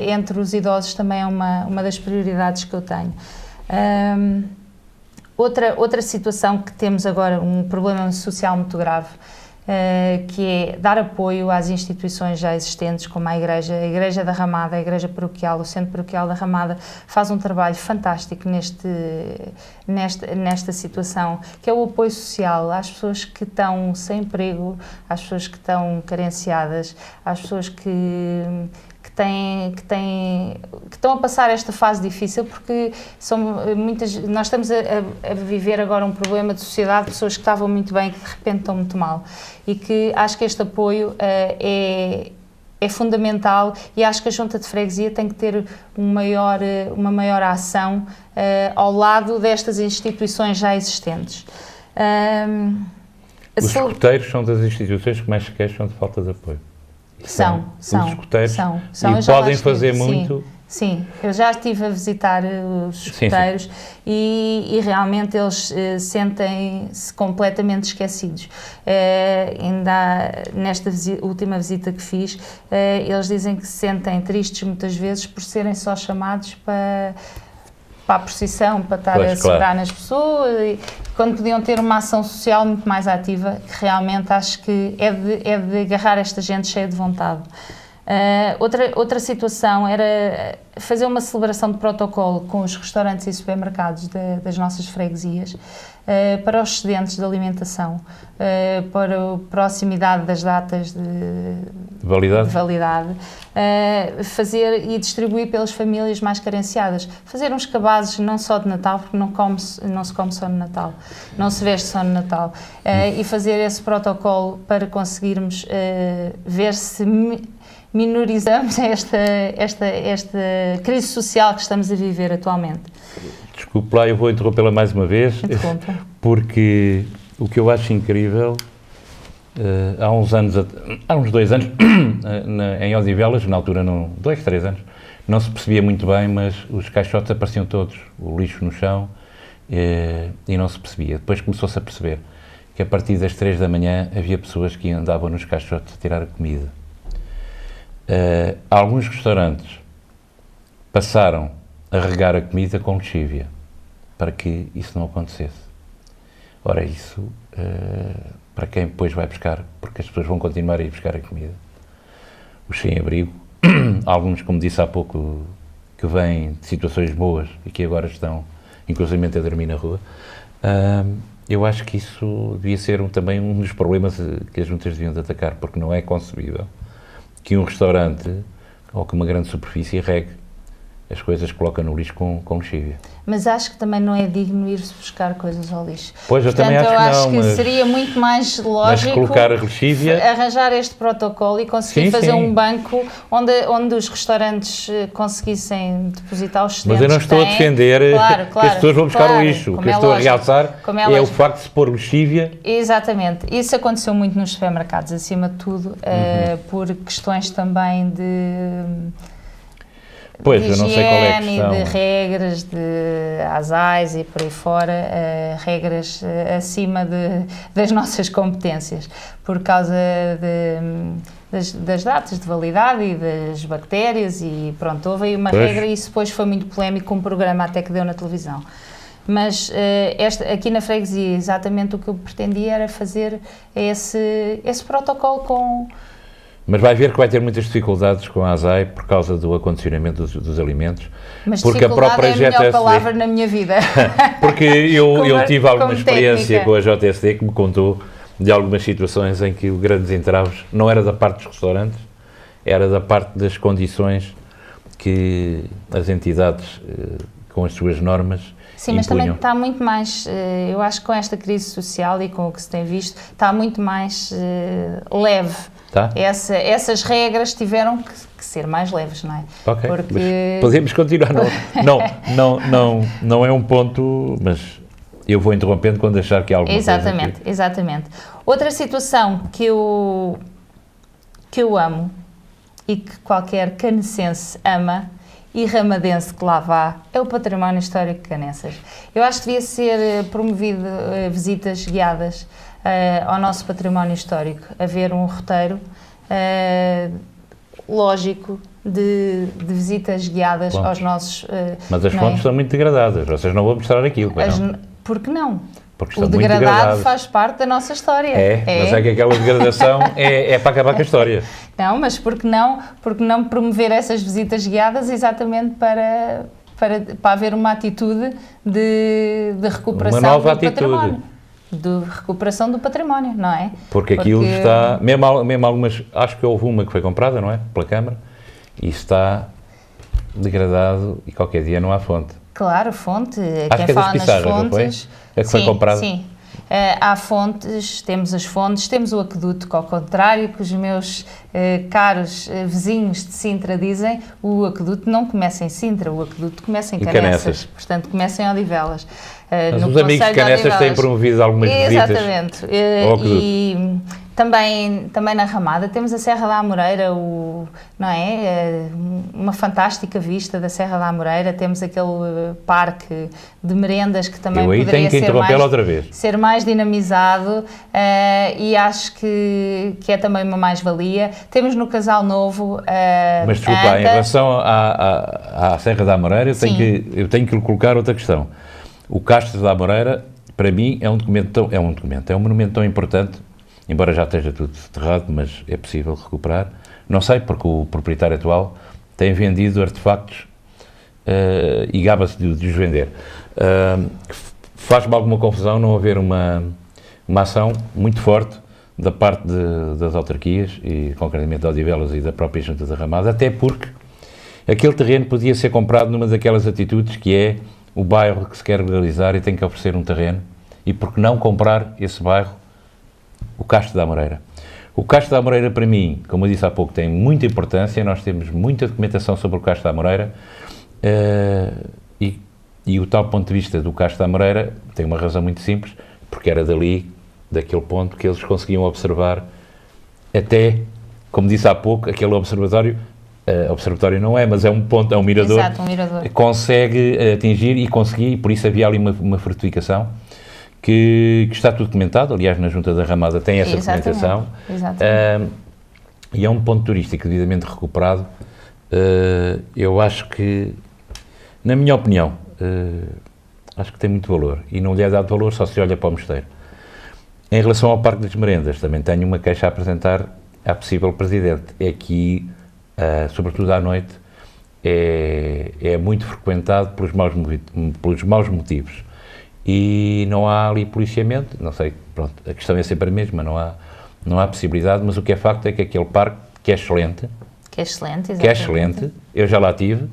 entre os idosos também é uma das prioridades que eu tenho. Outra situação que temos agora, um problema social muito grave, que é dar apoio às instituições já existentes, como a Igreja da Ramada, a Igreja Paroquial, o Centro Paroquial da Ramada, faz um trabalho fantástico nesta situação, que é o apoio social às pessoas que estão sem emprego, às pessoas que estão carenciadas, às pessoas que estão a passar esta fase difícil, porque nós estamos a viver agora um problema de sociedade, pessoas que estavam muito bem e que de repente estão muito mal, e que acho que este apoio é fundamental, e acho que a Junta de Freguesia tem que ter uma maior ação ao lado destas instituições já existentes. Os escuteiros são das instituições que mais se queixam de falta de apoio. São. Os escuteiros são. E podem fazer muito. Sim, eu já estive a visitar os escuteiros e realmente eles sentem-se completamente esquecidos. Ainda nesta última visita que fiz, eles dizem que se sentem tristes muitas vezes por serem só chamados para a procissão, para estar a segurar nas pessoas, quando podiam ter uma ação social muito mais ativa, que realmente acho que é de agarrar esta gente cheia de vontade. Outra situação era fazer uma celebração de protocolo com os restaurantes e supermercados das nossas freguesias, para os excedentes de alimentação, para a proximidade das datas de validade, fazer e distribuir pelas famílias mais carenciadas, fazer uns cabazes não só de Natal, porque não se come só no Natal, não se veste só no Natal, e fazer esse protocolo para conseguirmos ver se minorizamos esta crise social que estamos a viver atualmente. Desculpe lá, eu vou interrompê-la mais uma vez, porque o que eu acho incrível, há uns 2 anos, em Odivelas, na altura, 2, 3 anos, não se percebia muito bem, mas os caixotes apareciam todos, o lixo no chão, e não se percebia. Depois começou-se a perceber que a partir das 3 da manhã havia pessoas que andavam nos caixotes a tirar a comida. Alguns restaurantes passaram a regar a comida com lexívia, para que isso não acontecesse. Ora, isso, para quem depois vai buscar, porque as pessoas vão continuar a ir buscar a comida. Os sem-abrigo, alguns, como disse há pouco, que vêm de situações boas e que agora estão, inclusive, a dormir na rua, eu acho que isso devia ser também um dos problemas que as juntas deviam de atacar, porque não é concebível que um restaurante ou que uma grande superfície regue as coisas que coloca no lixo com lexívia. Mas acho que também não é digno ir-se buscar coisas ao lixo. Pois, portanto, eu também acho que não, mas seria muito mais lógico colocar a lexívia, arranjar este protocolo e conseguir fazer um banco onde os restaurantes conseguissem depositar os excedentes. Mas eu não estou a defender que as pessoas vão buscar o lixo. O que eu estou a realçar é o facto de se pôr lexívia. Exatamente. Isso aconteceu muito nos supermercados, acima de tudo, por questões também de eu não sei qual é a questão. De regras, de asais e por aí fora, regras acima das nossas competências, por causa das datas de validade e das bactérias, e pronto, houve aí uma regra, e isso depois foi muito polémico, um programa até que deu na televisão. Mas aqui na freguesia, exatamente o que eu pretendia era fazer esse protocolo com... Mas vai ver que vai ter muitas dificuldades com a ASAI por causa do acondicionamento dos alimentos. Mas porque dificuldade a própria é a melhor palavra na minha vida. Porque eu tive alguma experiência com a JSD que me contou de algumas situações em que o grandes entraves não era da parte dos restaurantes, era da parte das condições que as entidades, com as suas normas, sim, mas também está muito mais, eu acho que com esta crise social e com o que se tem visto, está muito mais leve. Tá? Essas regras tiveram que ser mais leves, não é? Ok, porque... podemos continuar. Não é um ponto, mas eu vou interrompendo quando achar que há alguma Exatamente, coisa exatamente. Outra situação que eu amo e que qualquer canecense ama e ramadense que lá vá é o património histórico de Caneças. Eu acho que devia ser promovido visitas guiadas ao nosso património histórico, haver um roteiro lógico de visitas guiadas aos nossos... Mas as fontes são muito degradadas, vocês não vão mostrar aquilo, Por que não? Porque o degradado faz parte da nossa história. Mas é que aquela degradação é para acabar com a história. Não, mas por que não promover essas visitas guiadas exatamente para haver uma atitude de recuperação do património? De recuperação do património, não é? Porque aquilo está, mesmo algumas, acho que houve uma que foi comprada, não é? Pela Câmara, e está degradado e qualquer dia não há fonte. Claro, fonte, acho quem fala das Pissarras, nas fontes... Não foi? É que foi comprada? Sim. Há fontes, temos as fontes, temos o aqueduto, que ao contrário que os meus caros vizinhos de Sintra dizem, o aqueduto não começa em Sintra, o aqueduto começa em Caneças. Portanto, começa em Odivelas. Mas os amigos de Caneças têm promovido algumas visitas. Exatamente. E também na Ramada temos a Serra da Amoreira, não é? Uma fantástica vista da Serra da Amoreira, temos aquele parque de merendas que também poderia ser mais dinamizado e acho que é também uma mais-valia. Temos no Casal Novo Mas desculpa, em relação à Serra da Amoreira, eu tenho que lhe colocar outra questão. O Castro da Amoreira, para mim, é um monumento tão importante, embora já esteja tudo soterrado, mas é possível recuperar. Não sei, porque o proprietário atual tem vendido artefactos e gaba-se de os vender. Faz-me alguma confusão não haver uma ação muito forte da parte das autarquias, e concretamente de Odivelas e da própria Junta da Ramada, até porque aquele terreno podia ser comprado numa daquelas atitudes que é o bairro que se quer legalizar e tem que oferecer um terreno, e por que não comprar esse bairro, o Castro da Amoreira. O Castro da Amoreira, para mim, como eu disse há pouco, tem muita importância, nós temos muita documentação sobre o Castro da Amoreira, e o tal ponto de vista do Castro da Amoreira tem uma razão muito simples, porque era daquele ponto que eles conseguiam observar até, como disse há pouco, aquele observatório não é, mas é um ponto, é um mirador. Exato, um mirador. Consegue atingir e conseguir, e por isso havia ali uma fortificação que está tudo documentado. Aliás, na Junta da Ramada tem essa documentação. Exatamente. E é um ponto turístico devidamente recuperado. Eu acho que, na minha opinião, acho que tem muito valor, e não lhe é dado valor só se olha para o mosteiro. Em relação ao Parque das Merendas, também tenho uma queixa a apresentar à possível Presidente. É que, sobretudo à noite, é muito frequentado pelos maus motivos. E não há ali policiamento, não sei, pronto, a questão é sempre a mesma, não há possibilidade, mas o que é facto é que aquele parque, que é excelente, eu já lá tive.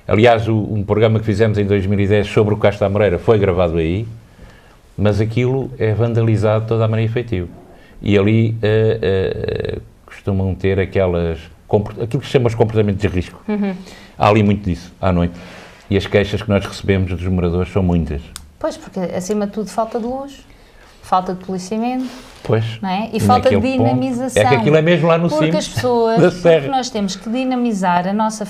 Aliás, um programa que fizemos em 2010 sobre o Castro da Amoreira foi gravado aí, mas aquilo é vandalizado de toda a maneira efetiva. E ali costumam ter aquilo que se chama os comportamentos de risco. Há ali muito disso, à noite. E as queixas que nós recebemos dos moradores são muitas. Pois, porque acima de tudo falta de luz, falta de policiamento, pois, não é? E falta de dinamização. É que aquilo é mesmo lá no cimo porque as pessoas, porque nós temos que dinamizar a nossa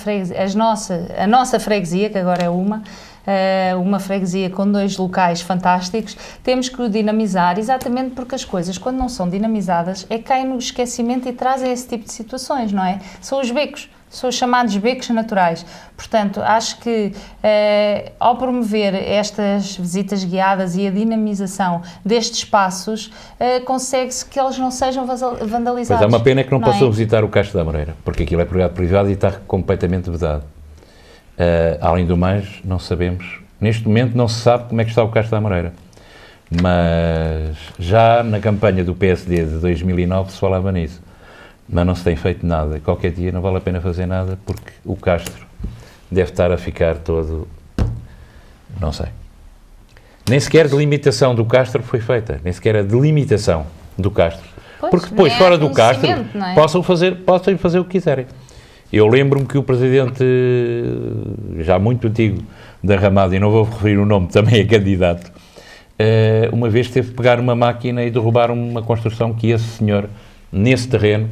freguesia, que agora é uma freguesia com 2 locais fantásticos, temos que o dinamizar exatamente porque as coisas, quando não são dinamizadas, caem no esquecimento e trazem esse tipo de situações, não é? São os becos. São os chamados becos naturais. Portanto, acho que ao promover estas visitas guiadas e a dinamização destes espaços, consegue-se que eles não sejam vandalizados. Pois é uma pena que não possam visitar o Castro da Amoreira, porque aquilo é propriedade privada e está completamente vedado. Além do mais, não sabemos, neste momento não se sabe como é que está o Castro da Amoreira. Mas já na campanha do PSD de 2009 se falava nisso. Mas não se tem feito nada. Qualquer dia não vale a pena fazer nada, porque o Castro deve estar a ficar todo... não sei. Nem sequer a delimitação do Castro foi feita. Nem sequer a delimitação do Castro. Pois, porque depois, fora do Castro, é? possam fazer o que quiserem. Eu lembro-me que o Presidente, já muito antigo da Ramada, e não vou referir o nome, também é candidato, uma vez teve de pegar uma máquina e derrubar uma construção que esse senhor, nesse terreno,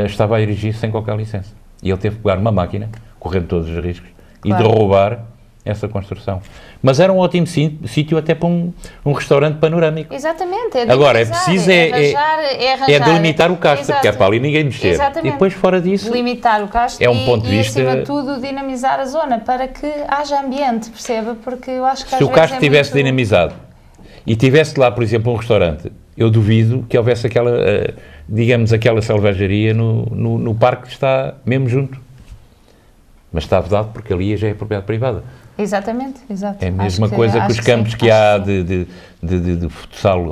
estava a erigir sem qualquer licença. E ele teve de pegar uma máquina, correndo todos os riscos, e derrubar essa construção. Mas era um ótimo sítio até para um restaurante panorâmico. Exatamente. Agora, é preciso arranjar, delimitar o castro, porque é para ali ninguém mexer. Exatamente. E depois, fora disso, delimitar o castro é um ponto de vista... acima de tudo, dinamizar a zona, para que haja ambiente, perceba? Porque eu acho que se o castro estivesse dinamizado e tivesse lá, por exemplo, um restaurante, eu duvido que houvesse aquela, digamos, aquela selvageria no parque que está mesmo junto. Mas está vedado porque ali já é propriedade privada. Exatamente, exato. É a mesma coisa que os campos que há de futsal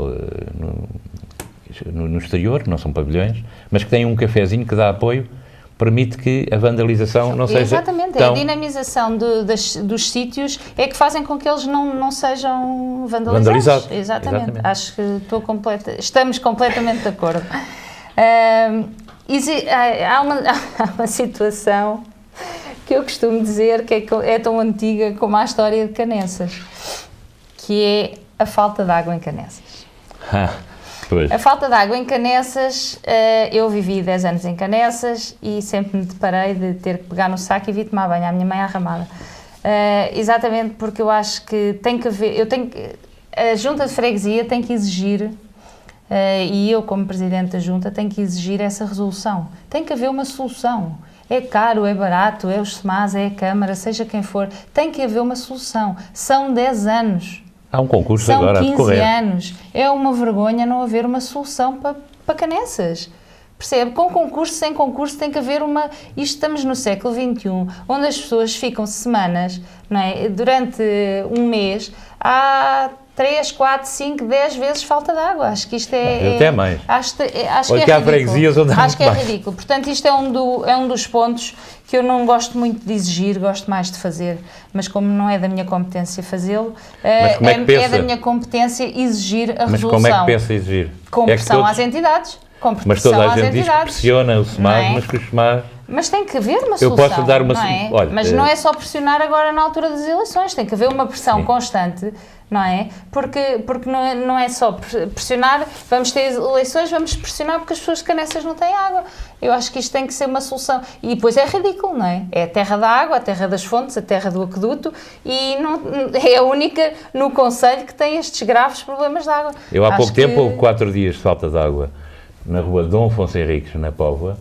no exterior, não são pavilhões, mas que têm um cafezinho que dá apoio, permite que a vandalização não seja exatamente, tão... a dinamização dos sítios é que fazem com que eles não sejam vandalizados. Exatamente. Acho que estamos completamente de acordo. Há uma situação que eu costumo dizer que é tão antiga como a história de Canessas, que é a falta de água em Canessas. Pois. A falta de água em Canessas, eu vivi 10 anos em Canessas e sempre me deparei de ter que pegar no saco e vir tomar banho, a minha mãe arramada. Exatamente porque eu acho que tem que haver, a Junta de Freguesia tem que exigir, e eu como Presidente da Junta tenho que exigir essa resolução. Tem que haver uma solução. É caro, é barato, é os SEMAS, é a Câmara, seja quem for, tem que haver uma solução. São 10 anos. Há um concurso agora a decorrer. São 15 anos. É uma vergonha não haver uma solução para Canessas. Percebe? Com concurso, sem concurso, tem que haver uma... Isto estamos no século XXI, onde as pessoas ficam semanas, não é? Durante um mês, há 3, 4, 5, 10 vezes falta de água. Acho que isto é... Até mais. Acho que é ridículo. Acho que é ridículo. Portanto, isto é um dos pontos que eu não gosto muito de exigir, gosto mais de fazer. Mas como não é da minha competência fazê-lo, é da minha competência exigir a resolução. Mas como é que pensa exigir? Com pressão às entidades. Mas toda a gente diz que pressiona o SEMAS, mas que o SEMAS... Mas tem que haver uma solução, eu posso dar uma... não é? Olha, mas não é só pressionar agora na altura das eleições, tem que haver uma pressão constante, não é? Porque não é só pressionar, vamos ter eleições, vamos pressionar porque as pessoas de Canessas não têm água. Eu acho que isto tem que ser uma solução. E depois é ridículo, não é? É a terra da água, a terra das fontes, a terra do aqueduto e não, é a única no concelho que tem estes graves problemas de água. Eu há pouco tempo houve 4 dias de falta de água na rua Dom Afonso Henriques, na Póvoa,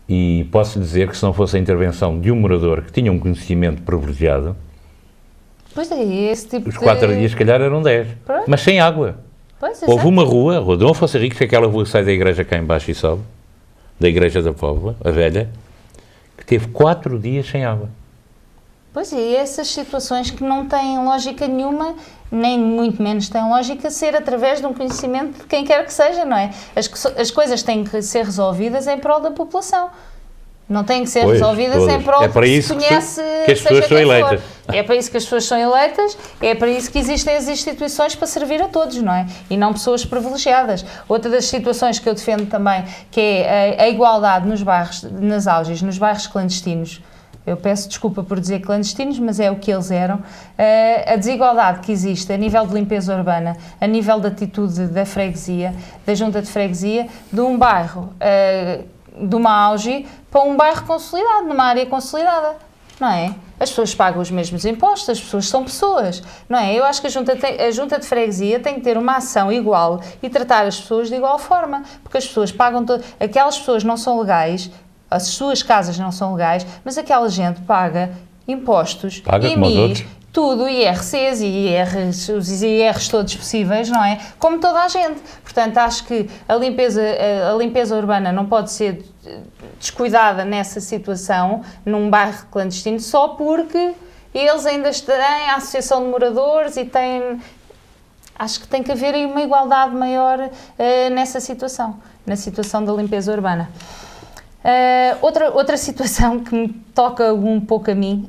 e posso dizer que se não fosse a intervenção de um morador que tinha um conhecimento privilegiado, pois é, esse tipo os 4 dias se calhar eram 10, mas sem água. Pois, houve uma rua, a rua Dom Afonso Henriques, que é aquela rua que sai da igreja cá em baixo e sobe, da igreja da Póvoa, a velha, que teve 4 dias sem água. Pois é, essas situações que não têm lógica nenhuma, nem muito menos têm lógica ser através de um conhecimento de quem quer que seja, não é? As coisas têm que ser resolvidas em prol da população. Não têm que ser resolvidas em prol de que se conhece, que as pessoas são eleitas. É para isso que as pessoas são eleitas, é para isso que existem as instituições para servir a todos, não é? E não pessoas privilegiadas. Outra das situações que eu defendo também, que é a igualdade nos bairros, nas auges, nos bairros clandestinos. Eu peço desculpa por dizer clandestinos, mas é o que eles eram. A desigualdade que existe a nível de limpeza urbana, a nível de atitude da freguesia, da junta de freguesia, de um bairro, de uma auge, para um bairro consolidado, numa área consolidada, não é? As pessoas pagam os mesmos impostos, as pessoas são pessoas, não é? Eu acho que a junta de freguesia tem que ter uma ação igual e tratar as pessoas de igual forma, porque as pessoas pagam... Aquelas pessoas não são legais... As suas casas não são legais, mas aquela gente paga impostos, IMIs, tudo, IRCs e IRs, os IRs todos possíveis, não é? Como toda a gente. Portanto, acho que a limpeza urbana não pode ser descuidada nessa situação, num bairro clandestino, só porque eles ainda têm a associação de moradores e têm... Acho que tem que haver aí uma igualdade maior nessa situação, na situação da limpeza urbana. Outra situação que me toca um pouco a mim,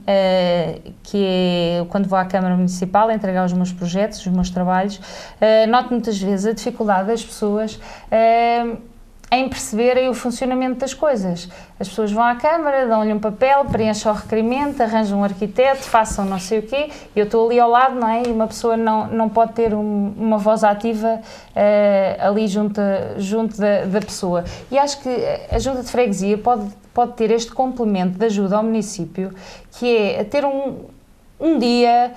que é quando vou à Câmara Municipal entregar os meus projetos, os meus trabalhos, noto muitas vezes a dificuldade das pessoas em perceberem o funcionamento das coisas. As pessoas vão à Câmara, dão-lhe um papel, preenchem o requerimento, arranjam um arquiteto, façam não sei o quê, e eu estou ali ao lado, não é? E uma pessoa não pode ter uma voz ativa ali junto da pessoa. E acho que a Junta de Freguesia pode ter este complemento de ajuda ao município, que é ter um dia,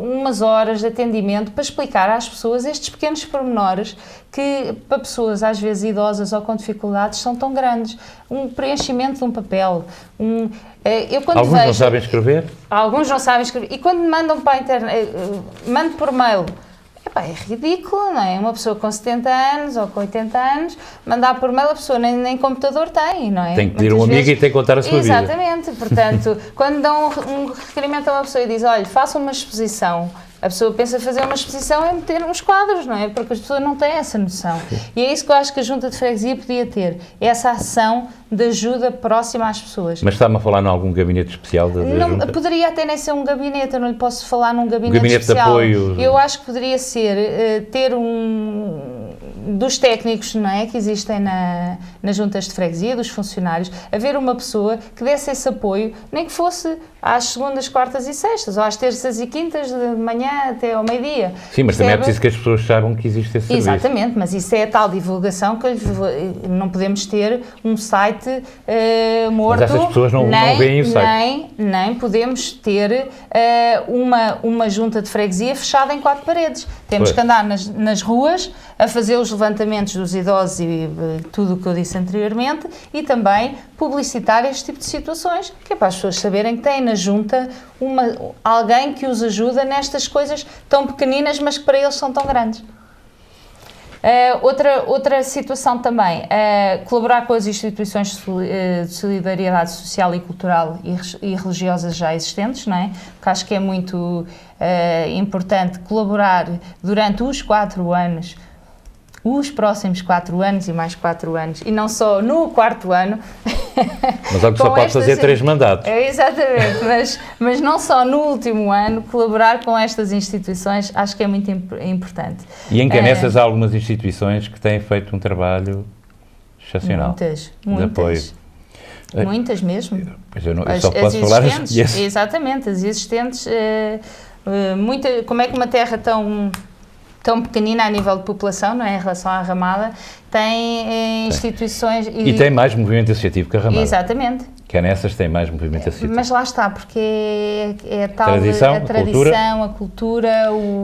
umas horas de atendimento para explicar às pessoas estes pequenos pormenores que, para pessoas às vezes idosas ou com dificuldades, são tão grandes. Um preenchimento de um papel. Alguns não sabem escrever? Alguns não sabem escrever. E quando me mandam para a internet, mando por mail. É ridículo, não é? Uma pessoa com 70 anos ou com 80 anos, mandar por mail, a pessoa nem computador tem, não é? Tem que pedir um amigo e tem que contar a sua vida. Exatamente, portanto, quando dão um requerimento a uma pessoa e diz, olha, faça uma exposição, a pessoa pensa fazer uma exposição é meter uns quadros, não é? Porque as pessoas não têm essa noção. E é isso que eu acho que a Junta de Freguesia podia ter, essa ação de ajuda próxima às pessoas. Mas está-me a falar em algum gabinete especial da Junta? Poderia até nem ser um gabinete, eu não lhe posso falar num gabinete especial. De apoio. Eu acho que poderia ser ter dos técnicos, não é, que existem nas juntas de freguesia, dos funcionários, haver uma pessoa que desse esse apoio, nem que fosse às segundas, quartas e sextas, ou às terças e quintas de manhã até ao meio-dia. Sim, mas também é preciso que as pessoas saibam que existe esse serviço. Exatamente, mas isso é a tal divulgação que não podemos ter um site morto. Mas essas pessoas não veem o site. Nem podemos ter uma junta de freguesia fechada em 4 paredes. Temos que andar nas ruas a fazer os levantamentos dos idosos e tudo o que eu disse anteriormente e também publicitar este tipo de situações, que é para as pessoas saberem que têm na junta alguém que os ajuda nestas coisas tão pequeninas, mas que para eles são tão grandes. Outra situação também, colaborar com as instituições de solidariedade social e cultural e religiosas já existentes, não é? Porque acho que é muito importante colaborar durante os 4 anos, os próximos 4 anos e mais 4 anos, e não só no 4º ano. Mas algo que só pode fazer 3 mandatos. Exatamente, mas não só no último ano, colaborar com estas instituições acho que é muito importante. E em Canessas há algumas instituições que têm feito um trabalho excepcional. Muitas. De apoio. Muitas mesmo. Pois eu só posso falar as que conheço. Exatamente, as existentes. Como é que uma terra tão pequenina a nível de população, não é, em relação à Ramada, tem instituições... E tem mais movimento associativo que a Ramada. Exatamente. Canessas tem mais movimento associativo. Mas lá está, porque é tal a tradição, a cultura...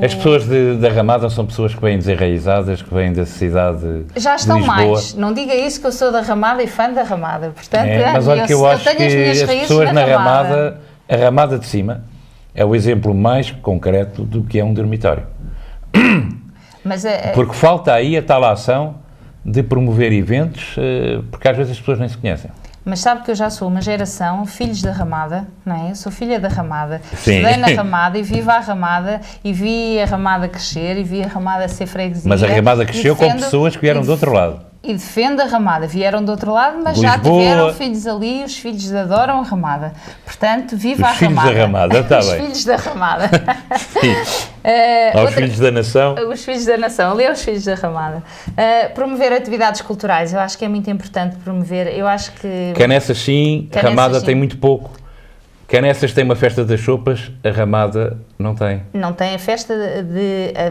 As pessoas da Ramada são pessoas que vêm desenraizadas, que vêm da cidade de Lisboa. Já estão mais. Não diga isso que eu sou da Ramada e fã da Ramada. Portanto, mas olha que eu acho que as pessoas na Ramada, a Ramada de cima, é o exemplo mais concreto do que é um dormitório. Porque falta aí a tal ação de promover eventos, porque às vezes as pessoas nem se conhecem. Mas sabe que eu já sou uma geração, filhos da Ramada, não é? Eu sou filha da Ramada. Sim. Estudei na Ramada e vivo a Ramada e vi a Ramada crescer e vi a Ramada ser freguesia. Mas a Ramada cresceu com pessoas que vieram do outro lado. E defendo a Ramada. Vieram do outro lado, mas Lisboa. Já tiveram filhos ali, os filhos adoram a Ramada. Portanto, viva a Ramada. Os filhos da Ramada, está bem. Os filhos da Ramada. Aos filhos da nação. Os filhos da nação, ali aos filhos da Ramada. Promover atividades culturais, eu acho que é muito importante promover. Eu acho que... Canessas sim, a Ramada tem muito pouco. Canessas tem uma festa das sopas, a Ramada não tem. Não tem a festa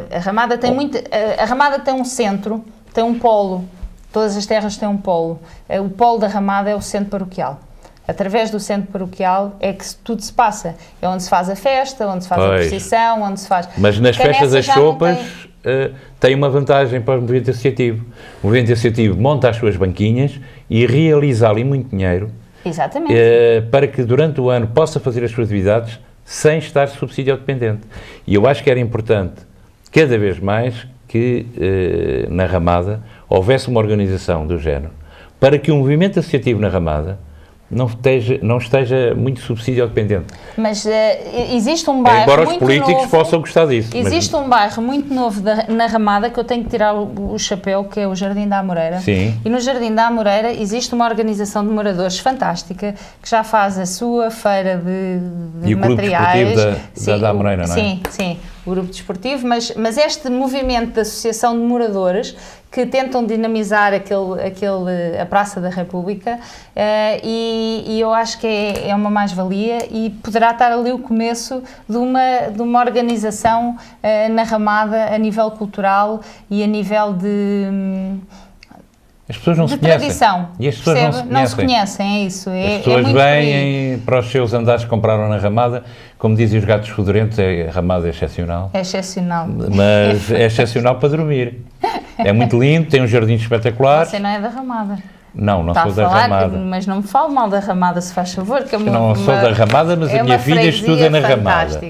a Ramada tem muito... A Ramada tem um centro, tem um polo. Todas as terras têm um polo. O polo da Ramada é o centro paroquial. Através do centro paroquial é que tudo se passa. É onde se faz a festa, onde se faz a procissão, onde se faz... Mas nas festas das sopas tem uma vantagem para o movimento associativo. O movimento associativo monta as suas banquinhas e realiza ali muito dinheiro. Exatamente. Para que durante o ano possa fazer as suas atividades sem estar subsídio dependente. E eu acho que era importante, cada vez mais, que na Ramada houvesse uma organização do género, para que o movimento associativo na Ramada não esteja muito subsídio dependente. Mas existe um bairro embora os muito políticos novo, possam gostar disso. Existe um bairro muito novo na Ramada que eu tenho que tirar o chapéu, que é o Jardim da Amoreira. Sim. E no Jardim da Amoreira existe uma organização de moradores fantástica que já faz a sua feira de e materiais. E o Clube Desportivo da Amoreira, não é? Sim. o grupo desportivo, mas este movimento de associação de moradores que tentam dinamizar a Praça da República, e eu acho que é uma mais-valia e poderá estar ali o começo de uma organização na Ramada a nível cultural e a nível de... As pessoas não se conhecem. Tradição. E as pessoas não se conhecem, é isso. As pessoas vêm para os seus andares que compraram na Ramada, como dizem os gatos fedorentos, a Ramada é excepcional. É excepcional. Mas é excepcional para dormir. É muito lindo, tem um jardim espetacular. Você não é da Ramada. Não sou da Ramada. Mas não me fale mal da Ramada, se faz favor. Que não sou da Ramada, mas a minha filha estuda na Ramada.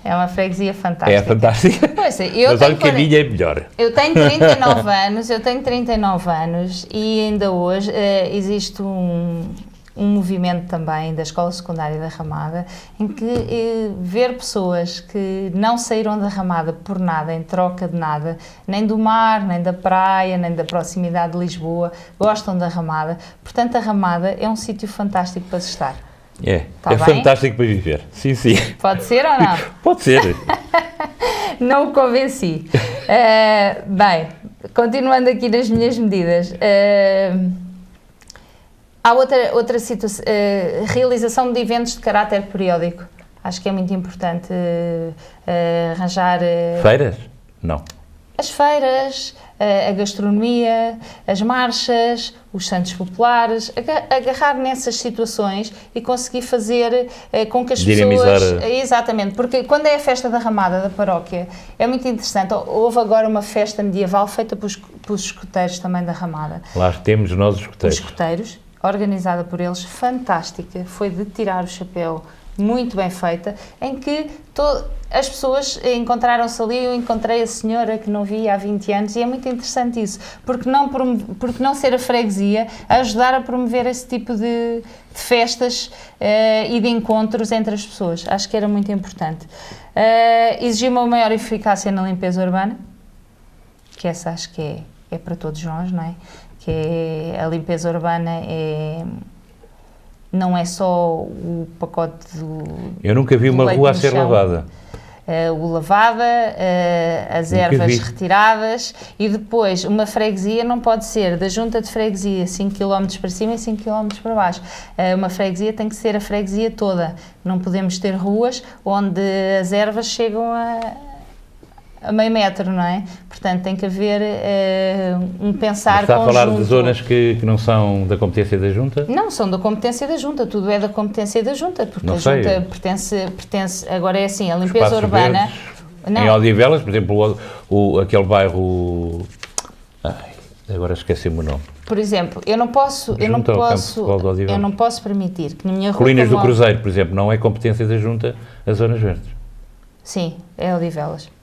É uma freguesia fantástica. É fantástica. Pois é, mas olha que a minha é melhor. Eu tenho 39 anos e ainda hoje existe um movimento também da Escola Secundária da Ramada, em que ver pessoas que não saíram da Ramada por nada, em troca de nada, nem do mar, nem da praia, nem da proximidade de Lisboa, gostam da Ramada. Portanto, a Ramada é um sítio fantástico para se estar. É fantástico para viver. Sim, sim. Pode ser ou não? Pode ser. Não o convenci. Bem, continuando aqui nas minhas medidas... Há outra situação, realização de eventos de caráter periódico. Acho que é muito importante arranjar... Feiras? Não. As feiras, a gastronomia, as marchas, os santos populares, agarrar nessas situações e conseguir fazer com que as pessoas... Exatamente, porque quando é a festa da Ramada, da paróquia, é muito interessante. Houve agora uma festa medieval feita pelos escoteiros também da Ramada. Lá temos nós os escoteiros. Os escoteiros, organizada por eles, fantástica, foi de tirar o chapéu, muito bem feita, em que as pessoas encontraram-se ali. Eu encontrei a senhora que não via há 20 anos e é muito interessante isso, porque não ser a freguesia a ajudar a promover esse tipo de festas e de encontros entre as pessoas. Acho que era muito importante. Exigiu uma maior eficácia na limpeza urbana, que essa acho que é para todos nós, não é? Que a limpeza urbana não é só o pacote do... Eu nunca vi uma rua a ser lavada. O lavada, as ervas retiradas, e depois uma freguesia não pode ser da junta de freguesia 5 km para cima e 5 km para baixo. Uma freguesia tem que ser a freguesia toda. Não podemos ter ruas onde as ervas chegam a meio metro, não é? Portanto, tem que haver um pensar conjunto. Está a falar de zonas que não são da competência da Junta? Não, são da competência da Junta, tudo é da competência da Junta, porque a Junta pertence, agora é assim, a limpeza Espaços urbana... Não. Em Odivelas, por exemplo, aquele bairro... agora esqueci-me o nome. Por exemplo, eu não posso permitir que na minha rua... Colinas do Cruzeiro, por exemplo, não é competência da Junta as zonas verdes. Sim, é Odivelas.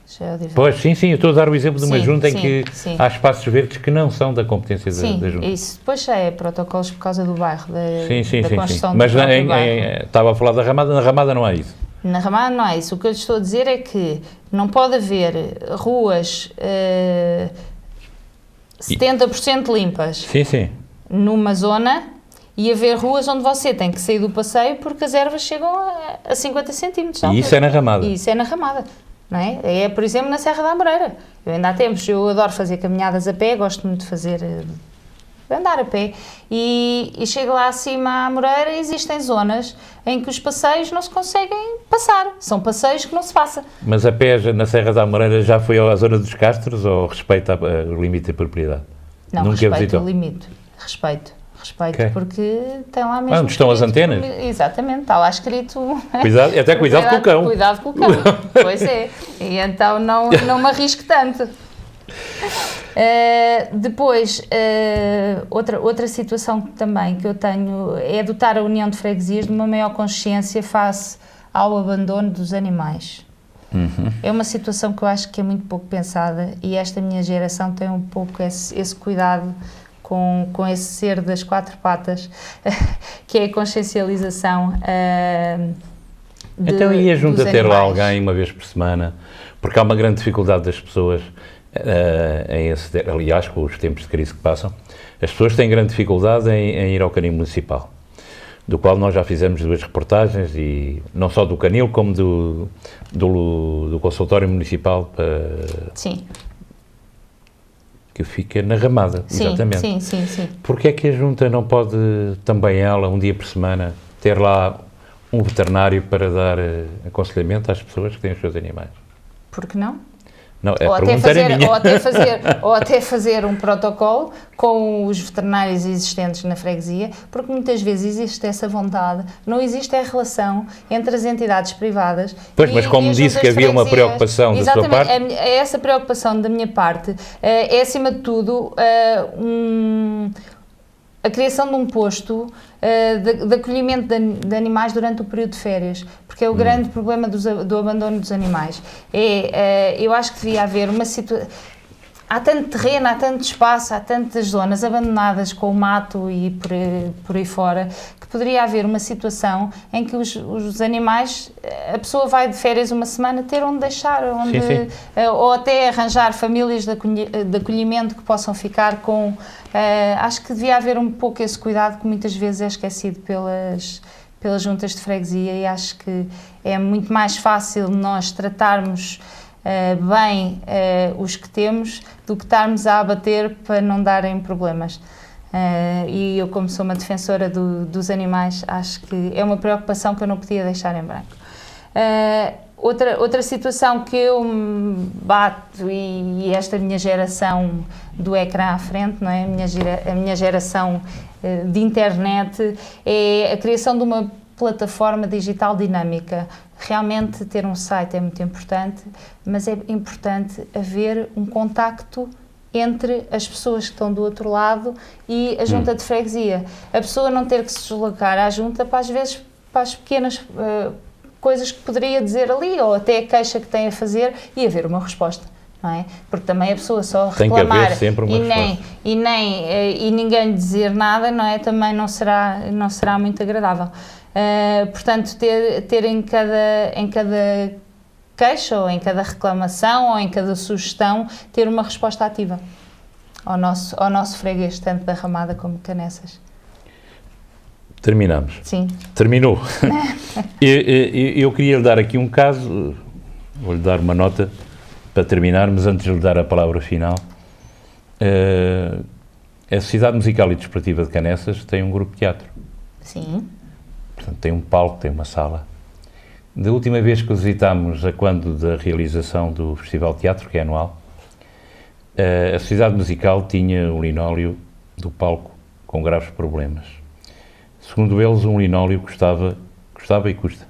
Pois, sim, eu estou a dar o exemplo de uma junta em que há espaços verdes que não são da competência da junta. Isso depois já é protocolos por causa do bairro, da construção do Mas bairro. Estava a falar da Ramada, na Ramada não há isso. Na Ramada não há isso. O que eu estou a dizer é que não pode haver ruas 70% limpas numa zona e haver ruas onde você tem que sair do passeio porque as ervas chegam a 50 centímetros. E isso é na Ramada. E isso é na Ramada. Não é? Por exemplo, na Serra da Amoreira. Eu ainda há tempos, eu adoro fazer caminhadas a pé, gosto muito de andar a pé, e chego lá acima à Amoreira e existem zonas em que os passeios não se conseguem passar. São passeios que não se passa. Mas a pé na Serra da Amoreira já foi à zona dos Castros ou respeita o limite de propriedade? Não, respeito o limite. Respeito, porque tem lá mesmo... Onde estão as antenas? Exatamente, está lá escrito... Cuidado com o cão. Cuidado com o cão, pois é. E então não me arrisco tanto. Depois, outra situação também que eu tenho é dotar a União de Freguesias de uma maior consciência face ao abandono dos animais. É uma situação que eu acho que é muito pouco pensada e esta minha geração tem um pouco esse cuidado com esse ser das 4 patas, que é a consciencialização Então ia junto a ter lá alguém uma vez por semana, porque há uma grande dificuldade das pessoas, aliás, com os tempos de crise que passam, as pessoas têm grande dificuldade em ir ao canil municipal, do qual nós já fizemos 2 reportagens, e não só do Canil, como do consultório municipal Sim. que fica na Ramada, Sim, exatamente. sim. Porquê é que a Junta não pode, também ela, um dia por semana, ter lá um veterinário para dar aconselhamento às pessoas que têm os seus animais? Por que não? Não, a pergunta era minha. Ou até fazer um protocolo com os veterinários existentes na freguesia, porque muitas vezes existe essa vontade, não existe a relação entre as entidades privadas. Pois, mas como disse que havia uma preocupação da sua parte... Exatamente, essa preocupação da minha parte é, acima de tudo, a criação de um posto de acolhimento de animais durante o período de férias, porque é o grande problema do abandono dos animais. Eu acho que devia haver uma situação... Há tanto terreno, há tanto espaço, há tantas zonas abandonadas com o mato e por aí fora, que poderia haver uma situação em que os animais, a pessoa vai de férias uma semana, ter onde deixar, Sim. Ou até arranjar famílias de acolhimento que possam ficar com... acho que devia haver um pouco esse cuidado que muitas vezes é esquecido pelas juntas de freguesia, e acho que é muito mais fácil nós tratarmos bem os que temos do que estarmos a abater para não darem problemas. E eu, como sou uma defensora dos animais, acho que é uma preocupação que eu não podia deixar em branco. Outra situação que eu me bato, e esta minha geração do ecrã à frente, não é? A minha geração de internet, é a criação de uma plataforma digital dinâmica. Realmente ter um site é muito importante, mas é importante haver um contacto entre as pessoas que estão do outro lado e a junta de freguesia. A pessoa não ter que se deslocar à junta para, às vezes, para as pequenas coisas que poderia dizer ali, ou até a queixa que tem a fazer, e haver uma resposta. Não é? Porque também a pessoa só reclamar tem que haver sempre uma resposta. E ninguém lhe dizer nada, não é? Também não será muito agradável. Portanto, ter em cada queixa, ou em cada reclamação, ou em cada sugestão, ter uma resposta ativa ao nosso freguês, tanto da Ramada como de Canessas. Terminamos. Sim. Terminou. Eu queria lhe dar aqui um caso, vou-lhe dar uma nota para terminarmos, antes de lhe dar a palavra final. A Sociedade Musical e Desportiva de Canessas tem um grupo de teatro. Sim. Portanto, tem um palco, tem uma sala. Da última vez que o visitámos, a quando da realização do Festival de Teatro, que é anual, a Sociedade Musical tinha um linóleo do palco com graves problemas. Segundo eles, um linóleo custava e custa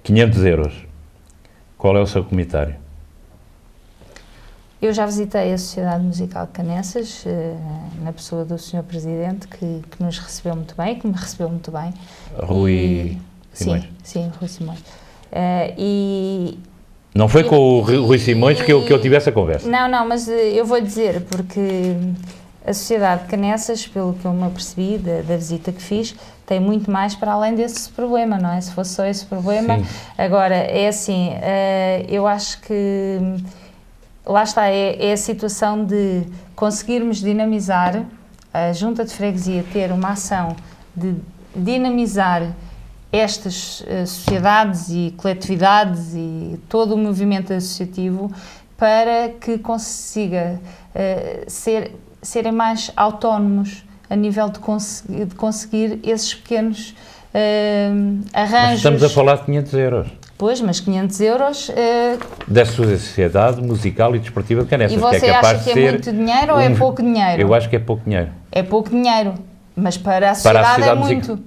500 euros. Qual é o seu comentário? Eu já visitei a Sociedade Musical de Canessas, na pessoa do Sr. Presidente, que nos recebeu muito bem, que me recebeu muito bem. Rui Simões. Sim, Rui Simões. Não foi com o Rui Simões que eu tivesse a conversa? Não, mas eu vou dizer, porque a Sociedade de Canessas, pelo que eu me apercebi da visita que fiz, tem muito mais para além desse problema, não é? Se fosse só esse problema. Sim. Agora, é assim, eu acho que... Lá está, é a situação de conseguirmos dinamizar, a Junta de Freguesia ter uma ação de dinamizar estas sociedades e coletividades e todo o movimento associativo para que consiga serem mais autónomos a nível de conseguir esses pequenos arranjos. Mas estamos a falar de 500 euros. Pois, mas 500 euros... Da Sociedade Musical e Desportiva de Canessas. E você acha que é muito dinheiro ou é pouco dinheiro? Eu acho que é pouco dinheiro. É pouco dinheiro, mas para a sociedade é muito.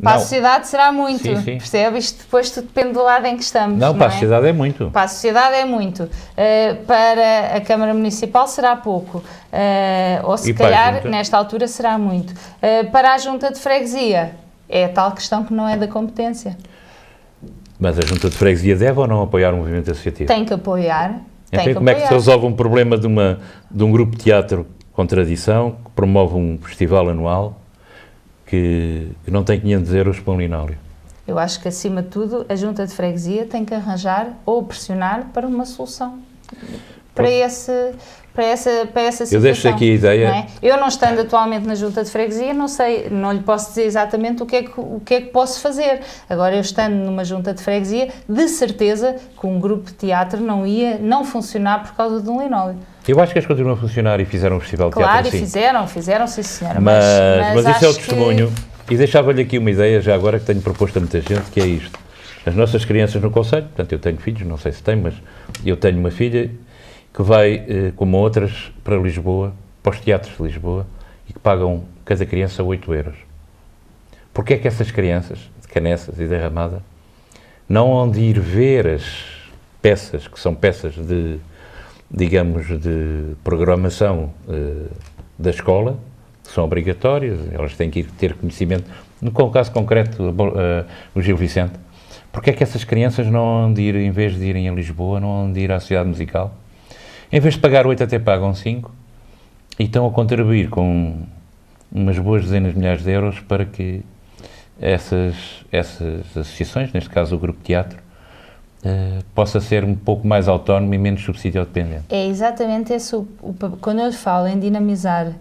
Para a sociedade será muito, sim. percebe? Isto depois tudo depende do lado em que estamos. Não, para a sociedade é muito. Para a sociedade é muito. Para a Câmara Municipal será pouco. Ou se calhar, nesta altura, será muito. Para a Junta de Freguesia, é a tal questão que não é da competência. Mas a Junta de Freguesia deve ou não apoiar o movimento associativo? Tem que apoiar. Então, como é que se resolve um problema de um grupo de teatro com tradição, que promove um festival anual, que não tem 500 euros para um linóleo? Eu acho que, acima de tudo, a Junta de Freguesia tem que arranjar ou pressionar para uma solução para para essa situação. Eu deixo aqui a ideia. Não é? Eu não estando atualmente na Junta de Freguesia, não sei, não lhe posso dizer exatamente o que é que posso fazer. Agora, eu estando numa Junta de Freguesia, de certeza que um grupo de teatro não ia não funcionar por causa de um linóleo. Eu acho que eles continuam a funcionar e fizeram um festival de teatro assim. Claro, fizeram, sim senhora. Mas esse é o acho testemunho. E deixava-lhe aqui uma ideia, já agora, que tenho proposto a muita gente, que é isto. As nossas crianças no concelho, portanto, eu tenho filhos, não sei se tenho, mas eu tenho uma filha que vai, como outras, para Lisboa, para os teatros de Lisboa, e que pagam cada criança 8 euros. Porquê é que essas crianças, de Canessas e da Ramada, não hão de ir ver as peças, que são peças de, digamos, de programação da escola, que são obrigatórias, elas têm que ir ter conhecimento, no caso concreto, o Gil Vicente, porquê é que essas crianças não hão de ir, em vez de irem a Lisboa, não hão de ir à Sociedade Musical? Em vez de pagar 8, até pagam 5, e estão a contribuir com umas boas dezenas de milhares de euros para que essas associações, neste caso o Grupo Teatro, possa ser um pouco mais autónomo e menos subsídio dependente. É exatamente esse quando eu falo em dinamizar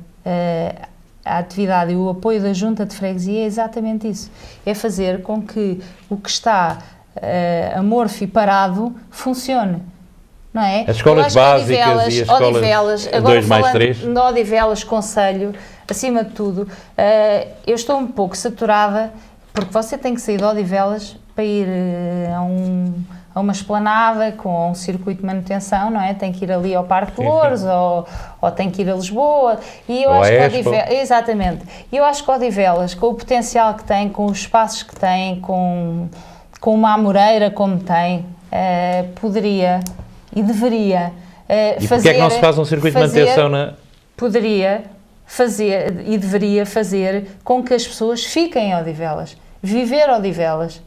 a atividade e o apoio da Junta de Freguesia, é exatamente isso. É fazer com que o que está amorfo e parado funcione. Não é? As escolas básicas e as escolas agora 2 mais 3. De Odivelas, Conselho, acima de tudo, eu estou um pouco saturada, porque você tem que sair de Odivelas para ir a uma esplanada com um circuito de manutenção, não é? Tem que ir ali ao Parque de Louros, ou tem que ir a Lisboa, e eu acho que Odivelas, exatamente, eu acho que Odivelas, com o potencial que tem, com os espaços que tem, com uma Amoreira como tem, poderia e deveria E fazer... porquê é que não se faz um circuito de manutenção na... Poderia fazer e deveria fazer com que as pessoas fiquem em Odivelas, viver Odivelas,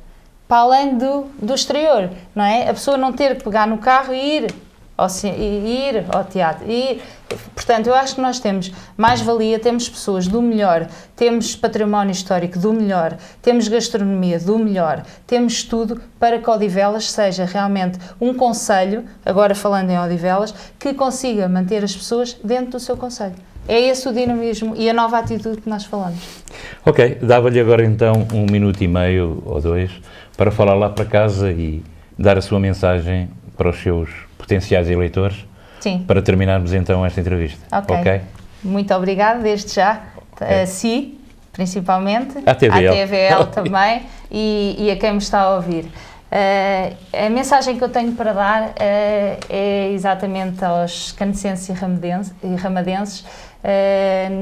para além do exterior, não é? A pessoa não ter que pegar no carro e ir ao teatro. Portanto, eu acho que nós temos mais-valia, temos pessoas do melhor, temos património histórico do melhor, temos gastronomia do melhor, temos tudo para que Odivelas seja realmente um concelho, agora falando em Odivelas, que consiga manter as pessoas dentro do seu concelho. É esse o dinamismo e a nova atitude que nós falamos. Ok, dava-lhe agora então 1 minuto e meio ou 2 para falar lá para casa e dar a sua mensagem para os seus potenciais eleitores. Sim. Para terminarmos então esta entrevista. Ok. Muito obrigada, desde já. A si, principalmente. À TVL. À TVL também e a quem me está a ouvir. A mensagem que eu tenho para dar é exatamente aos canecenses e ramadenses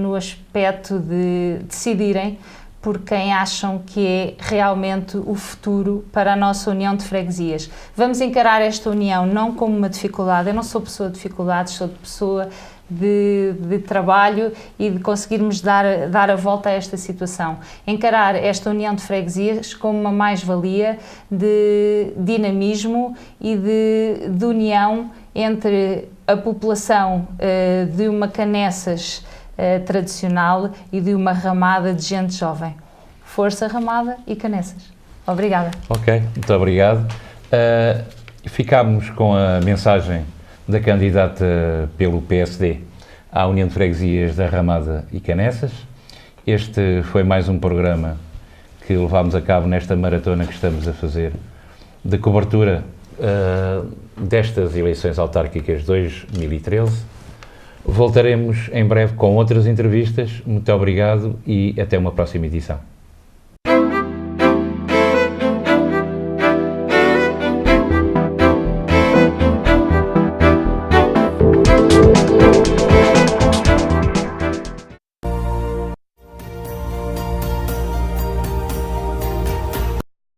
no aspecto de decidirem por quem acham que é realmente o futuro para a nossa União de Freguesias. Vamos encarar esta união não como uma dificuldade, eu não sou pessoa de dificuldades, sou de pessoa de trabalho e de conseguirmos dar a volta a esta situação. Encarar esta União de Freguesias como uma mais-valia de dinamismo e de união entre a população de uma Canessas tradicional e de uma ramada de gente jovem. Força, Ramada e Canessas. Obrigada. Ok, muito obrigado. Ficámos com a mensagem da candidata pelo PSD à União de Freguesias da Ramada e Canessas. Este foi mais um programa que levámos a cabo nesta maratona que estamos a fazer de cobertura destas eleições autárquicas 2013. Voltaremos em breve com outras entrevistas. Muito obrigado e até uma próxima edição.